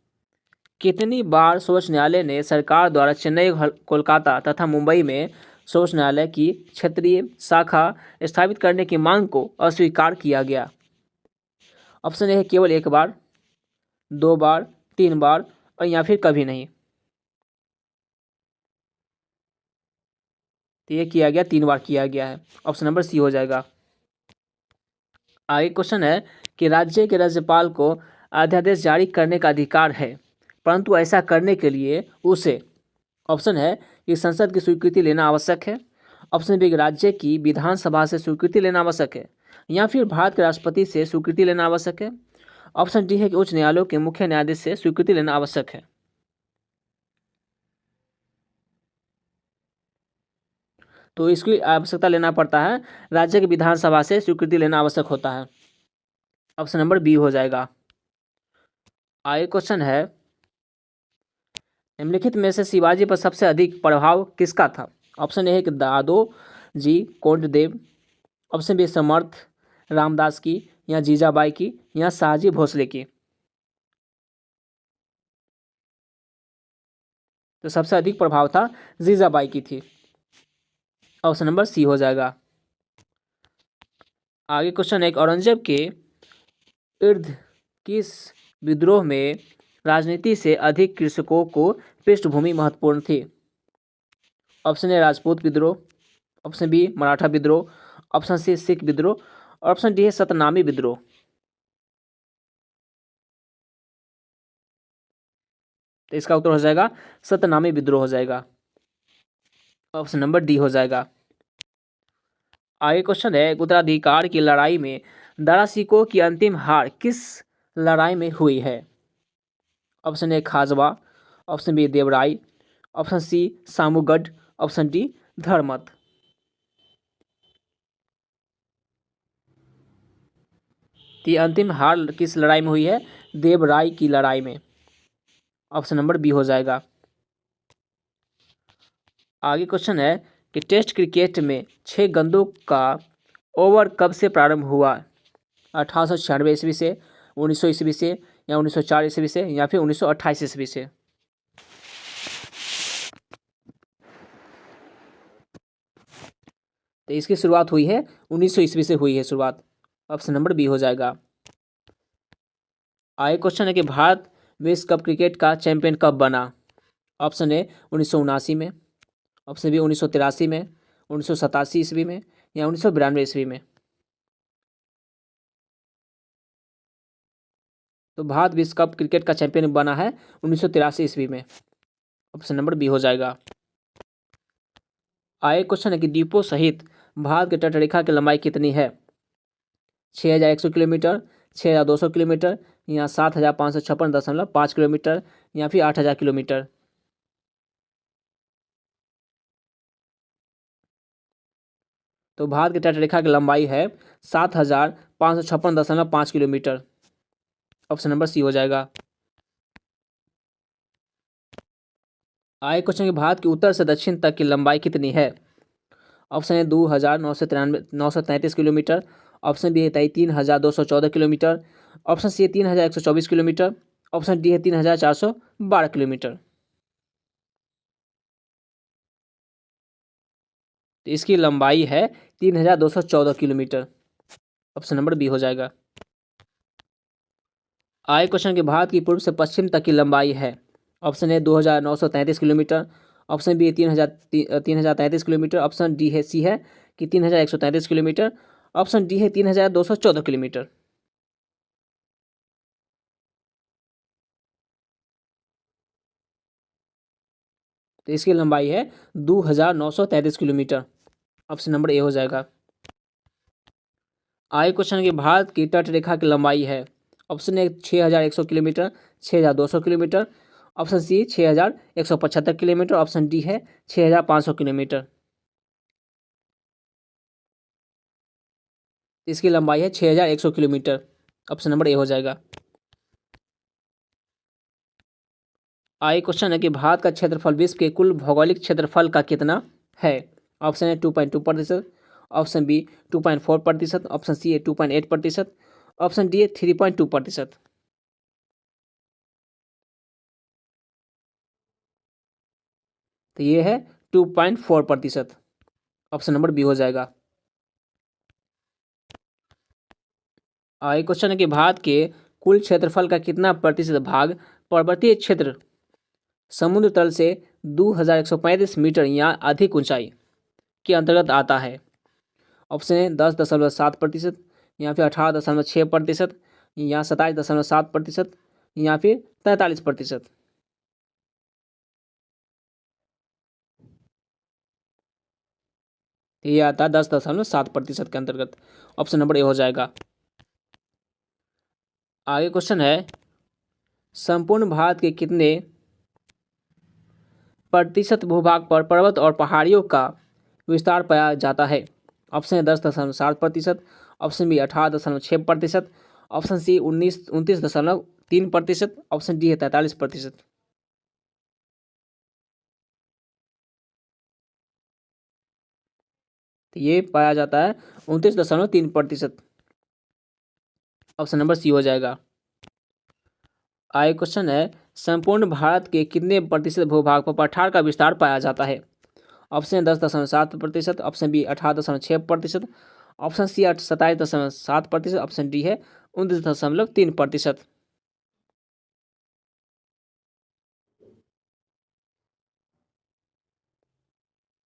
कितनी बार सर्वोच्च न्यायालय ने सरकार द्वारा चेन्नई, कोलकाता तथा मुंबई में सर्वोच्च न्यायालय की क्षेत्रीय शाखा स्थापित करने की मांग को अस्वीकार किया गया। ऑप्शन ए है केवल 1 बार, 2 बार, 3 बार और या फिर कभी नहीं। तो ये किया गया 3 बार किया गया है, ऑप्शन नंबर सी हो जाएगा। आगे क्वेश्चन है कि राज्य के राज्यपाल को अध्यादेश जारी करने का अधिकार है, परंतु ऐसा करने के लिए उसे, ऑप्शन है कि संसद की स्वीकृति लेना आवश्यक है, ऑप्शन बी राज्य की विधानसभा से स्वीकृति लेना आवश्यक है, या फिर भारत के राष्ट्रपति से स्वीकृति लेना आवश्यक है, ऑप्शन डी है कि उच्च न्यायालयों के मुख्य न्यायाधीश से स्वीकृति लेना आवश्यक है। तो इसकी आवश्यकता लेना पड़ता है, राज्य की विधानसभा से स्वीकृति लेना आवश्यक होता है। ऑप्शन नंबर बी हो जाएगा। आगे क्वेश्चन है, निम्नलिखित में से शिवाजी पर सबसे अधिक प्रभाव किसका था? ऑप्शन ए है कि दादो जी कोंडदेव, ऑप्शन बी समर्थ रामदास की, या जीजाबाई की, या शाहजी भोसले की। तो सबसे अधिक प्रभाव था जीजाबाई की थी। ऑप्शन नंबर सी हो जाएगा। आगे क्वेश्चन है, औरंगजेब के इर्द किस विद्रोह में राजनीति से अधिक कृषकों को पृष्ठभूमि महत्वपूर्ण थी? ऑप्शन ए राजपूत विद्रोह, ऑप्शन बी मराठा विद्रोह, ऑप्शन सी सिख विद्रोह, ऑप्शन डी है सतनामी विद्रोह। तो इसका उत्तर हो जाएगा सतनामी विद्रोह हो जाएगा। ऑप्शन नंबर डी हो जाएगा। आगे क्वेश्चन है, उत्तराधिकार की लड़ाई में दारा सिकोह की अंतिम हार किस लड़ाई में हुई है? Option A Khajwa, option B Deorai, option C Samugarh, option D Dharmat. तो अंतिम हार किस लड़ाई में हुई है? देवराई की लड़ाई में। ऑप्शन नंबर बी हो जाएगा। आगे क्वेश्चन है कि टेस्ट क्रिकेट में 6 गेंदों का ओवर कब से प्रारंभ हुआ? 1896 ईस्वी से, 1900 ईस्वी से, या 1904 ईस्वी से, या फिर 1928 ईस्वी से। तो इसकी शुरुआत हुई है 1900 ईस्वी से हुई है शुरुआत। ऑप्शन नंबर बी हो जाएगा। आगे क्वेश्चन है कि भारत विश्व कप क्रिकेट का चैंपियन कब बना? ऑप्शन ए 1979 में, ऑप्शन बी 1983 में, 1987 ईस्वी में, या 1992 ईस्वी में। तो भारत विश्व कप क्रिकेट का चैंपियन बना है 1983 ईस्वी में। ऑप्शन नंबर बी हो जाएगा। आगे क्वेश्चन है कि द्वीपों सहित भारत के तटरेखा की लंबाई कितनी है? 6100 किलोमीटर, 6200 किलोमीटर, या 7556.5 किलोमीटर, या फिर 8000 किलोमीटर। तो भारत की तटरेखा की लंबाई है 7556.5 किलोमीटर। ऑप्शन नंबर सी हो जाएगा। आगे क्वेश्चन कि भारत की उत्तर से दक्षिण तक की लंबाई कितनी है? Option A 2993 kilometre, option B है 3214 किलोमीटर, ऑप्शन सी है 3124 किलोमीटर, ऑप्शन डी है 3412 किलोमीटर। तो इसकी लंबाई है 3214 किलोमीटर। ऑप्शन नंबर बी हो जाएगा। आगे क्वेश्चन कि भारत की पूर्व से पश्चिम तक की लंबाई है। Option A 2933 kilometre, option B 3033 kilometre, option D है सी है कि 3133 किलोमीटर, ऑप्शन डी है 3214 किलोमीटर। तो इसकी लंबाई है 2933 किलोमीटर। ऑप्शन नंबर ए हो जाएगा। आगे क्वेश्चन कि भारत की तट रेखा की लंबाई है। Option A 6100 kilometre, 6200 kilometre, option C 6175 kilometre, option D है 6500 किलोमीटर। इसकी लंबाई है 6100 किलोमीटर। ऑप्शन नंबर ए हो जाएगा। आगे क्वेश्चन है कि भारत का क्षेत्रफल विश्व के कुल भौगोलिक क्षेत्रफल का कितना है? Option A 2.2%, option B 2.4%, option C है 2.8%, ऑप्शन डी है 3.2%। तो ये है 2.4%। ऑप्शन नंबर बी हो जाएगा। आगे क्वेश्चन है कि भारत के कुल क्षेत्रफल का कितना प्रतिशत भाग पर्वतीय क्षेत्र समुद्र तल से 2135 मीटर या अधिक ऊंचाई के अंतर्गत आता है? ऑप्शन ए 10.7%, या फिर 18.6%, या 27.7%, या फिर 43%। ये आता है 10.7% के अंतर्गत। ऑप्शन नंबर ए हो जाएगा। आगे क्वेश्चन है, संपूर्ण भारत के कितने प्रतिशत भूभाग पर पर्वत और पहाड़ियों का विस्तार पाया जाता है? Option A 10.7%, option B 18.6%, option C 29-29.3%, option D है 43%। तो ये पाया जाता है 29.3%। ऑप्शन नंबर सी हो जाएगा। आगे क्वेश्चन है, संपूर्ण भारत के कितने प्रतिशत भूभाग पर पठार का विस्तार पाया जाता है? Option 10.7%, option B 18.6%, option C 27.7%, option D है 29.3%।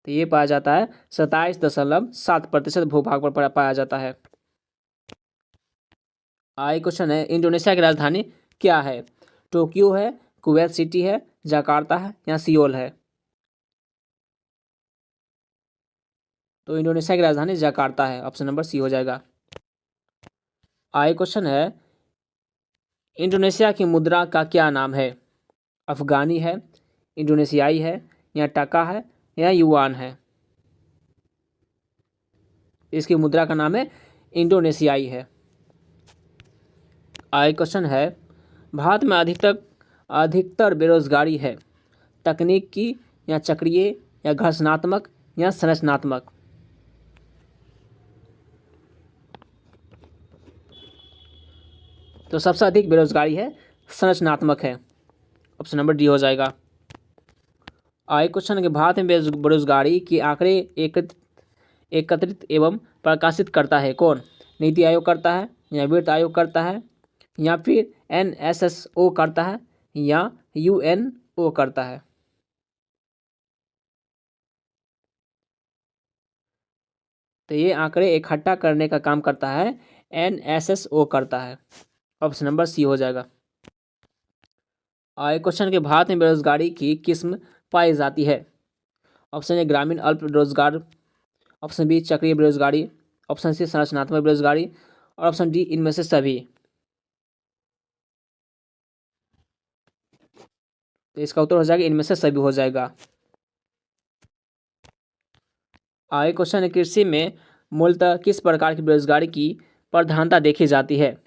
तो ये पाया जाता है 27.7% भूभाग पर पाया जाता है। आगे क्वेश्चन है, इंडोनेशिया की राजधानी क्या है? टोक्यो है, कुवैत सिटी है, जकार्ता है या सियोल है? तो इंडोनेशिया की राजधानी जकार्ता है, ऑप्शन नंबर सी हो जाएगा। आगे क्वेश्चन है, इंडोनेशिया की मुद्रा का क्या नाम है? अफगानी है, इंडोनेशियाई है या टका है या युआन है? इसकी मुद्रा का नाम है इंडोनेशियाई है। आगे क्वेश्चन है, भारत में अधिकतर बेरोजगारी है तकनीक की या चक्रीय या घर्षणात्मक या संरचनात्मक? तो सबसे अधिक बेरोजगारी है संरचनात्मक है, ऑप्शन नंबर डी हो जाएगा। आगे क्वेश्चन है कि भारत में बेरोजगारी के आंकड़े एकत्रित एवं प्रकाशित करता है कौन? नीति आयोग करता है या वित्त आयोग करता है या फिर NSSO करता है या UNO करता है? तो ये आंकड़े इकट्ठा करने का काम करता है NSSO करता है, ऑप्शन नंबर सी हो जाएगा। आगे क्वेश्चन के, भारत में बेरोजगारी की किस्म पाई जाती है? ऑप्शन ए ग्रामीण अल्प रोजगार, ऑप्शन बी चक्रीय बेरोजगारी, ऑप्शन सी संरचनात्मक बेरोजगारी और ऑप्शन डी इनमें से सभी। तो इसका उत्तर हो जाएगा इनमें से सभी हो जाएगा। आगे क्वेश्चन है, कृषि में मूलतः किस प्रकार की बेरोजगारी की प्रधानता देखी जाती है?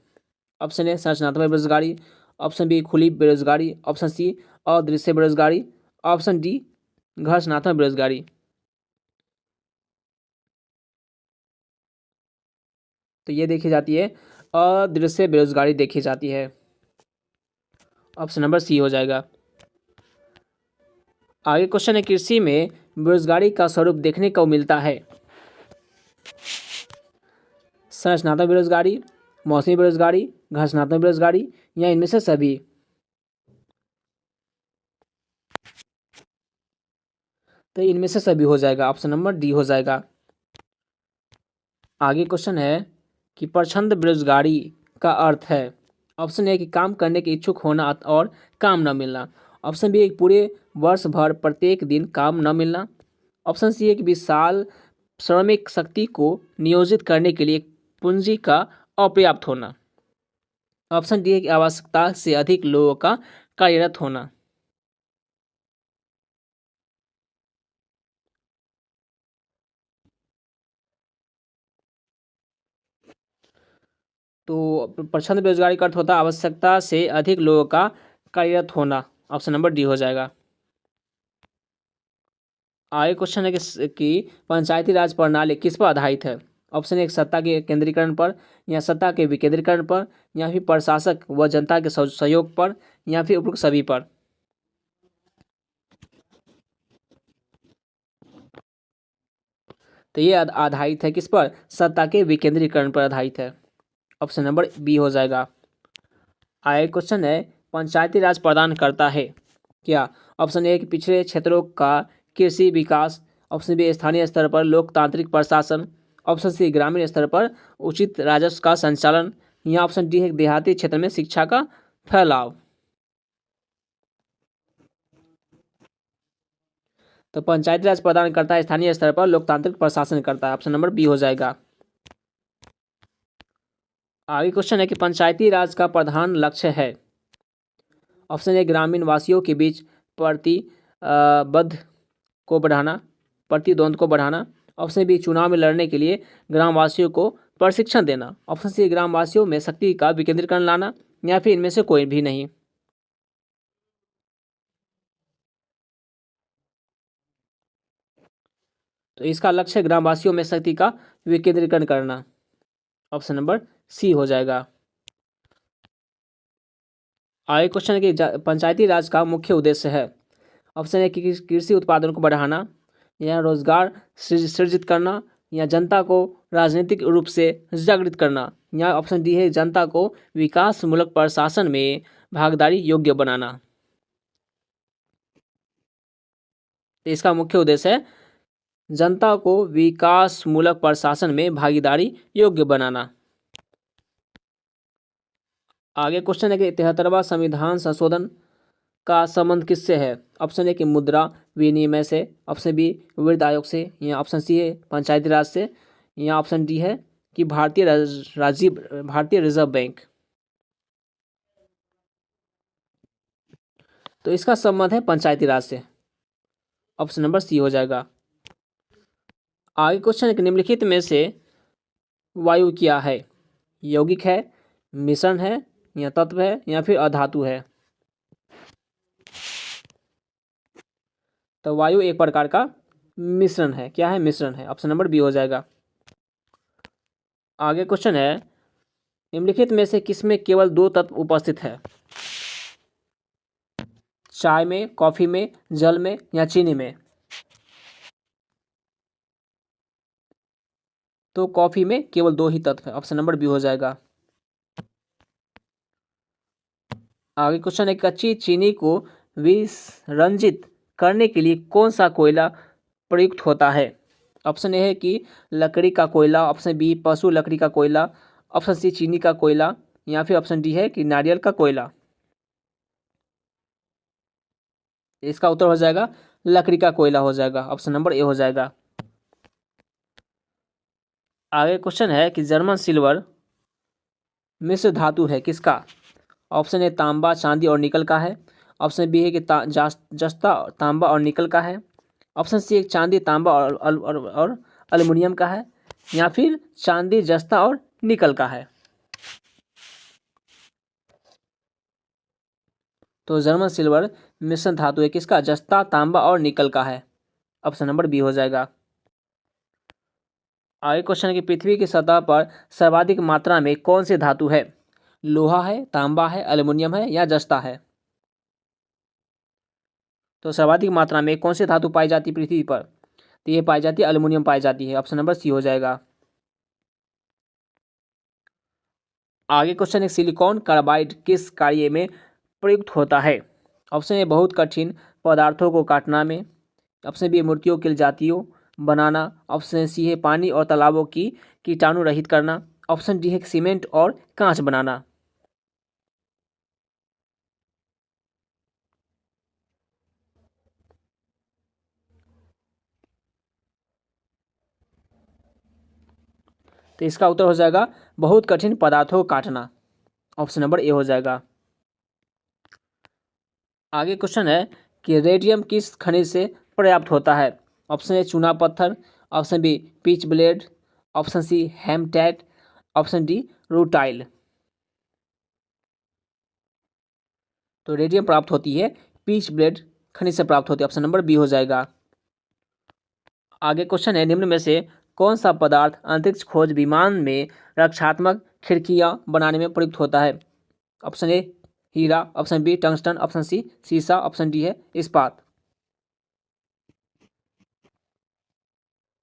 ऑप्शन ए संरचनात्मक बेरोजगारी, ऑप्शन बी खुली बेरोजगारी, ऑप्शन सी अदृश्य बेरोजगारी, ऑप्शन डी घर्षणात्मक बेरोजगारी। तो ये देखी जाती है अदृश्य बेरोजगारी देखी जाती है, ऑप्शन नंबर सी हो जाएगा। आगे क्वेश्चन है, कृषि में बेरोजगारी का स्वरूप देखने को मिलता है? संरचनात्मक बेरोजगारी, मौसमी बेरोजगारी, घर्षणात्मक बेरोजगारी या इनमें से सभी? तो इनमें से सभी हो जाएगा, ऑप्शन नंबर डी हो जाएगा। आगे क्वेश्चन है कि प्रछंद बेरोजगारी का अर्थ है? ऑप्शन ए कि काम करने के इच्छुक होना और काम न मिलना, ऑप्शन बी एक पूरे वर्ष भर प्रत्येक दिन काम न मिलना, ऑप्शन सी एक विशाल श्रमिक शक्ति को नियोजित करने के लिए पूंजी का अपर्याप्त होना, ऑप्शन डी है कि आवश्यकता से अधिक लोगों का कार्यरत होना। तो प्रछंद बेरोजगारी का अर्थ होता है आवश्यकता से अधिक लोगों का कार्यरत होना, ऑप्शन नंबर डी हो जाएगा। आगे क्वेश्चन है कि पंचायती राज प्रणाली किस पर आधारित है? ऑप्शन एक सत्ता के केंद्रीकरण पर या सत्ता के विकेंद्रीकरण पर या फिर प्रशासक व जनता के सहयोग पर या फिर उपरोक्त सभी पर? तो ये आधारित है किस पर? सत्ता के विकेंद्रीकरण पर आधारित है, ऑप्शन नंबर बी हो जाएगा। आगे क्वेश्चन है, पंचायती राज प्रदान करता है क्या? ऑप्शन ए कि पिछड़े क्षेत्रों का कृषि विकास, ऑप्शन बी स्थानीय स्तर पर लोकतांत्रिक प्रशासन, ऑप्शन सी ग्रामीण स्तर पर उचित राजस्व का संचालन या ऑप्शन डी है देहाती क्षेत्र में शिक्षा का फैलाव। तो पंचायती राज प्रदान करता है स्थानीय स्तर पर लोकतांत्रिक प्रशासन करता है, ऑप्शन नंबर बी हो जाएगा। आगे क्वेश्चन है कि पंचायती राज का प्रधान लक्ष्य है। ऑप्शन ए ग्रामीण वासियों के बीच प्रतिद्वंद को बढ़ाना। ऑप्शन बी चुनाव में लड़ने के लिए ग्रामवासियों को प्रशिक्षण देना। ऑप्शन सी ग्रामवासियों में शक्ति का विकेंद्रीकरण लाना, या फिर इनमें से कोई भी नहीं। तो इसका लक्ष्य ग्रामवासियों में शक्ति का विकेंद्रीकरण करना। ऑप्शन नंबर सी हो जाएगा। आगे क्वेश्चन है कि पंचायती राज का मुख्य उद्देश्य है। ऑप्शन है कि कृषि उत्पादन को बढ़ाना, या रोजगार सृजित करना, या जनता को राजनीतिक रूप से जागृत करना, या ऑप्शन डी है जनता को विकासमूलक प्रशासन में भागीदारी योग्य बनाना। तो इसका मुख्य उद्देश्य है जनता को विकासमूलक प्रशासन में भागीदारी योग्य बनाना। आगे क्वेश्चन है कि 73वां संविधान संशोधन का संबंध किससे है। ऑप्शन ए कि मुद्रा विनिमय से, ऑप्शन बी वित्त आयोग से, या ऑप्शन सी है पंचायती राज से, या ऑप्शन डी है कि भारतीय रिजर्व बैंक। तो इसका संबंध है पंचायती राज से। ऑप्शन नंबर सी हो जाएगा। आगे क्वेश्चन है कि निम्नलिखित में से वायु क्या है। यौगिक है, मिश्रण है, या तत्व है, या फिर अधातु है। तो वायु एक प्रकार का मिश्रण है। क्या है? मिश्रण है। ऑप्शन नंबर बी हो जाएगा। आगे क्वेश्चन है निम्नलिखित में से किसमें केवल दो तत्व उपस्थित है। चाय में, कॉफी में, जल में, या चीनी में। तो कॉफी में केवल दो ही तत्व है। ऑप्शन नंबर बी हो जाएगा। आगे क्वेश्चन है कच्ची चीनी को विसंरंजित करने के लिए कौन सा कोयला प्रयुक्त होता है। ऑप्शन ए है कि लकड़ी का कोयला, ऑप्शन बी पशु लकड़ी का कोयला, ऑप्शन सी चीनी का कोयला, या फिर ऑप्शन डी है कि नारियल का कोयला। इसका उत्तर हो जाएगा लकड़ी का कोयला हो जाएगा। ऑप्शन नंबर ए हो जाएगा। आगे क्वेश्चन है कि जर्मन सिल्वर मिश्र धातु है किसका। ऑप्शन ए तांबा, चांदी और निकल का है। ऑप्शन बी है कि जस्ता तांबा और निकल का है। ऑप्शन सी एक चांदी, तांबा और एल्युमिनियम का है, या फिर चांदी, जस्ता और निकल का है। तो जर्मन सिल्वर मिश्रण धातु है किसका। जस्ता, तांबा और निकल का है। ऑप्शन नंबर बी हो जाएगा। आगे क्वेश्चन है कि पृथ्वी की सतह पर सर्वाधिक मात्रा में कौन सी धातु है। लोहा है, तांबा है, एल्युमिनियम है, या जस्ता है। तो सर्वाधिक मात्रा में कौन सी धातु पाई जाती है पृथ्वी पर। तो ये पाई जाती है एल्युमिनियम पाई जाती है। ऑप्शन नंबर सी हो जाएगा। आगे क्वेश्चन है सिलिकॉन कार्बाइड किस कार्य में प्रयुक्त होता है। ऑप्शन ए बहुत कठिन पदार्थों को काटना में। ऑप्शन बी मूर्तियों की जातियों बनाना। ऑप्शन सी है पानी और तालाबों की कीटाणु रहित करना। ऑप्शन डी है सीमेंट और कांच बनाना। तो इसका उत्तर हो जाएगा बहुत कठिन पदार्थों को काटना। ऑप्शन नंबर ए हो जाएगा। आगे क्वेश्चन है कि रेडियम किस खनिज से पर्याप्त होता है। ऑप्शन ए चूना पत्थर, option B pitchblende, option C haematite, option D rutile. तो रेडियम प्राप्त होती है पीच ब्लेड खनिज से प्राप्त होती है। ऑप्शन नंबर बी हो जाएगा। आगे क्वेश्चन है निम्न में से कौन सा पदार्थ अंतरिक्ष खोज विमान में रक्षात्मक खिड़कियां बनाने में प्रयुक्त होता है। ऑप्शन ए हीरा, option B tungsten, option C सीसा, ऑप्शन डी है इस्पात।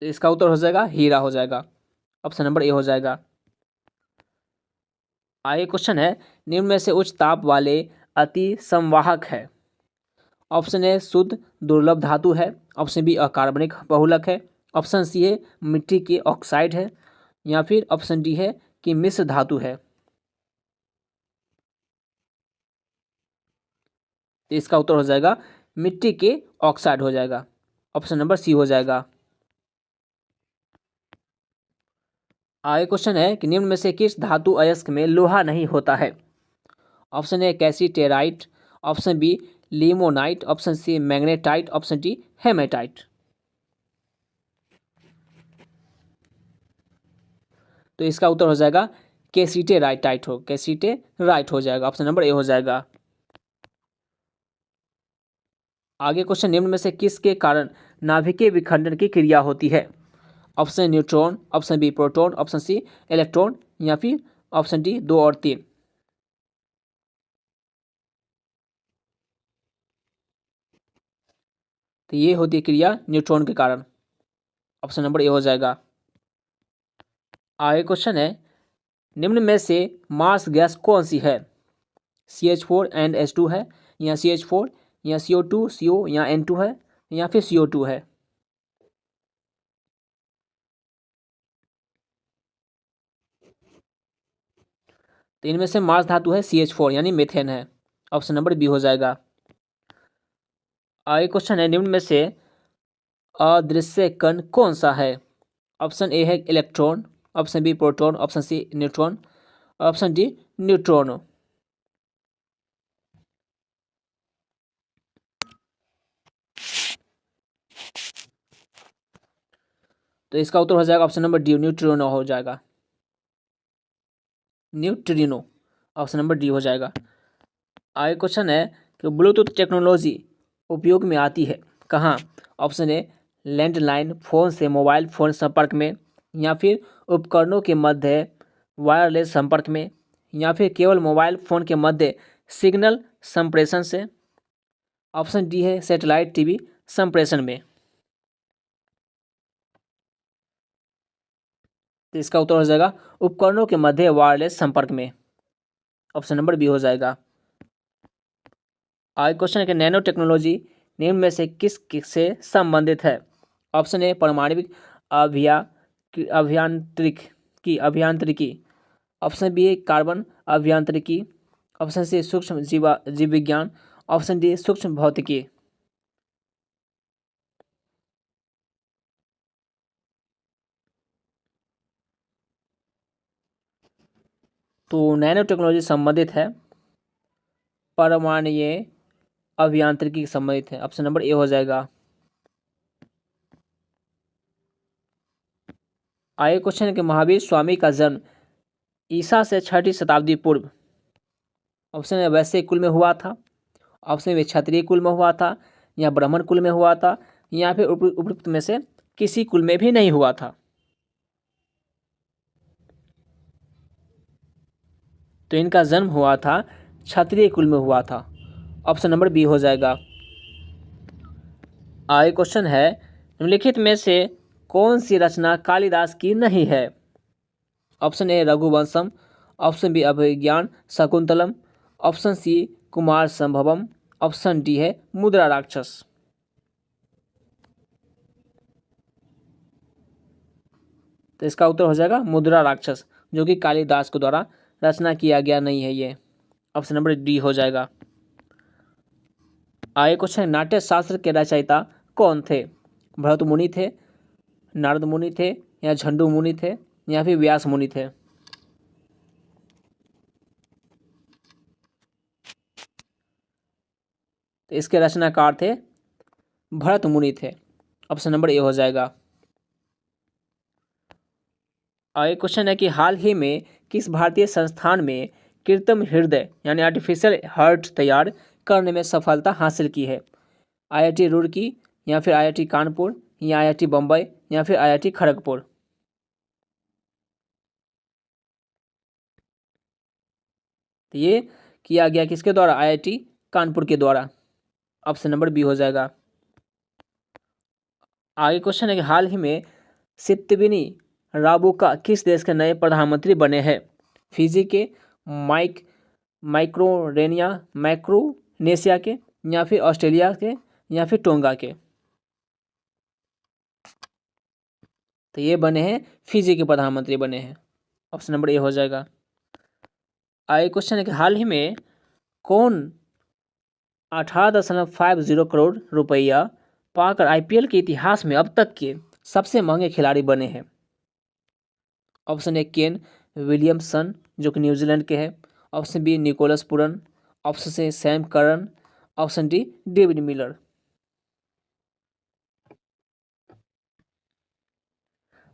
इसका उत्तर हो जाएगा हीरा हो जाएगा। ऑप्शन नंबर ए हो जाएगा। आगे क्वेश्चन है निम्न में से उच्च ताप वाले अति संवाहक है। ऑप्शन ए शुद्ध दुर्लभ धातु है। ऑप्शन बी अकार्बनिक बहुलक है। ऑप्शन सी है मिट्टी के ऑक्साइड है, या फिर ऑप्शन डी है कि मिश्र धातु है। तो इसका उत्तर हो जाएगा मिट्टी के ऑक्साइड हो जाएगा। ऑप्शन नंबर सी हो जाएगा। आगे क्वेश्चन है कि निम्न में से किस धातु अयस्क में लोहा नहीं होता है? Option A cassiterite, option B limonite, option C magnetite, option D haematite. तो इसका उत्तर हो जाएगा कैसीटेराइट हो जाएगा, ऑप्शन नंबर ए हो जाएगा। आगे क्वेश्चन, निम्न में से किसके कारण नाभिकीय विखंडन की क्रिया होती है? Option neutron, option B proton, option C electron, या फिर ऑप्शन डी 2 और 3। तो ये होती है क्रिया न्यूट्रॉन के कारण, ऑप्शन नंबर ए हो जाएगा। आगे क्वेश्चन है, निम्न में से मार्स गैस कौन सी है? CH4 एंड H2 है, या CH4 या CO2 CO या N2 है, या फिर CO2 है। तो इनमें से मार्स धातु है CH4 यानी मीथेन है, ऑप्शन नंबर बी हो जाएगा। आगे क्वेश्चन है, निम्न में से अदृश्य कण कौन सा है? ऑप्शन ए है electron, option B proton, option C neutron, option D neutron. तो इसका उत्तर हो जाएगा ऑप्शन नंबर डी न्यूट्रिनो हो जाएगा, न्यूट्रिनो, ऑप्शन नंबर डी हो जाएगा। आगे क्वेश्चन है कि ब्लूटूथ टेक्नोलॉजी उपयोग में आती है कहाँ? ऑप्शन ए लैंडलाइन फ़ोन से मोबाइल फ़ोन संपर्क में, या फिर उपकरणों के मध्य वायरलेस संपर्क में, या फिर केवल मोबाइल फ़ोन के मध्य सिग्नल संप्रेषण से, ऑप्शन डी है सैटेलाइट टीवी संप्रेषण में। तो इसका उत्तर हो जाएगा उपकरणों के मध्य वायरलेस संपर्क में, ऑप्शन नंबर बी हो जाएगा। आगे क्वेश्चन है कि नैनो टेक्नोलॉजी निम्न में से किस से संबंधित है? ऑप्शन ए परमाणविक अभियांत्रिकी, ऑप्शन बी है कार्बन अभियांत्रिकी, ऑप्शन सी सूक्ष्म जीव विज्ञान, ऑप्शन डी सूक्ष्म भौतिकी। तो नैनो टेक्नोलॉजी संबंधित है परमाणुीय अभियांत्रिकी संबंधित है, ऑप्शन नंबर ए हो जाएगा। आगे क्वेश्चन है कि महावीर स्वामी का जन्म ईसा से 6वीं शताब्दी पूर्व, ऑप्शन ए वैश्य कुल में हुआ था, ऑप्शन बी क्षत्रिय कुल में हुआ था, या ब्राह्मण कुल में हुआ था, या फिर उपयुक्त में से किसी कुल में भी नहीं हुआ था। तो इनका जन्म हुआ था क्षत्रिय कुल में हुआ था, ऑप्शन नंबर बी हो जाएगा। आगे क्वेश्चन है, निम्नलिखित में से कौन सी रचना कालिदास की नहीं है? Option A Raghuvansham, option B Abhijnana Shakuntalam, option C Kumarasambhavam, option D है मुद्रा राक्षस। तो इसका उत्तर हो जाएगा मुद्रा राक्षस, जो कि कालिदास के द्वारा रचना किया गया नहीं है, ये ऑप्शन नंबर डी हो जाएगा। आगे क्वेश्चन, नाट्य शास्त्र के रचयिता कौन थे? भरत मुनि थे, नारद मुनि थे, या झंडू मुनि थे, या फिर व्यास मुनि थे। तो इसके रचनाकार थे भरत मुनि थे, ऑप्शन नंबर ए हो जाएगा। आगे क्वेश्चन है कि हाल ही में किस भारतीय संस्थान में कृत्रिम हृदय यानी आर्टिफिशियल हार्ट तैयार करने में सफलता हासिल की है? IIT रुड़की, या फिर IIT कानपुर, या IIT बम्बई, या फिर IIT खड़गपुर। तो ये किया गया किसके द्वारा? IIT कानपुर के द्वारा, ऑप्शन नंबर बी हो जाएगा। आगे क्वेश्चन है कि हाल ही में सित्तविनी राबुका किस देश के नए प्रधानमंत्री बने हैं? फिजी के, माइक्रोनेशिया के, या फिर ऑस्ट्रेलिया के, या फिर टोंगा के। तो ये बने हैं फिजी के प्रधानमंत्री बने हैं, ऑप्शन नंबर ए हो जाएगा। आगे क्वेश्चन है कि हाल ही में कौन 18.50 करोड़ रुपया पाकर IPL के इतिहास में अब तक के सबसे महंगे खिलाड़ी बने हैं? ऑप्शन ए केन विलियमसन जो कि न्यूजीलैंड के हैं। Option B Nicholas Pooran. Option C Sam Curran. Option D David Miller.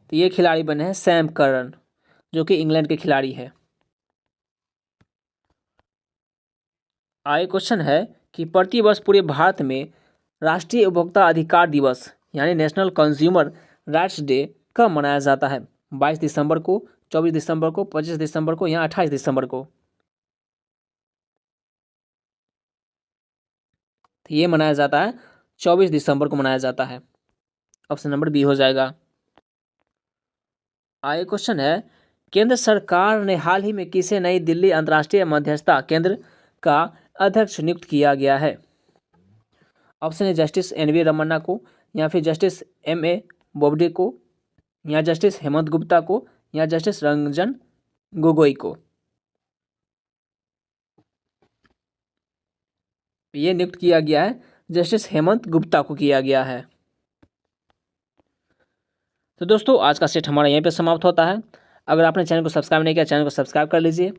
तो ये खिलाड़ी बने हैं सैम करन जो कि इंग्लैंड के खिलाड़ी है। आगे क्वेश्चन है कि प्रतिवर्ष पूरे भारत में राष्ट्रीय उपभोक्ता अधिकार दिवस यानी नेशनल कंज्यूमर राइट्स डे कब मनाया जाता है? 22 दिसंबर को, 24 दिसंबर को, 25 दिसंबर को या 28 दिसंबर को? तो ये मनाया जाता है 24 दिसंबर को मनाया जाता है। ऑप्शन नंबर बी हो जाएगा। आगे क्वेश्चन है केंद्र सरकार ने हाल ही में किसे नई दिल्ली अंतर्राष्ट्रीय मध्यस्थता केंद्र का अध्यक्ष नियुक्त किया गया है? ऑप्शन है जस्टिस एन.वी. रमन्ना को, या फिर जस्टिस M.A. बोबडे को, या जस्टिस हेमंत गुप्ता को, या जस्टिस रंजन गोगोई को? ये नियुक्त किया गया है जस्टिस हेमंत गुप्ता को किया गया है। तो दोस्तों आज का सेट हमारा यहीं पे समाप्त होता है। अगर आपने चैनल को सब्सक्राइब नहीं किया, चैनल को सब्सक्राइब कर लीजिए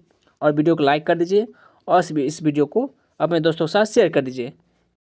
और वीडियो को लाइक कर दीजिए और इस वीडियो को अपने दोस्तों के साथ शेयर कर दीजिए।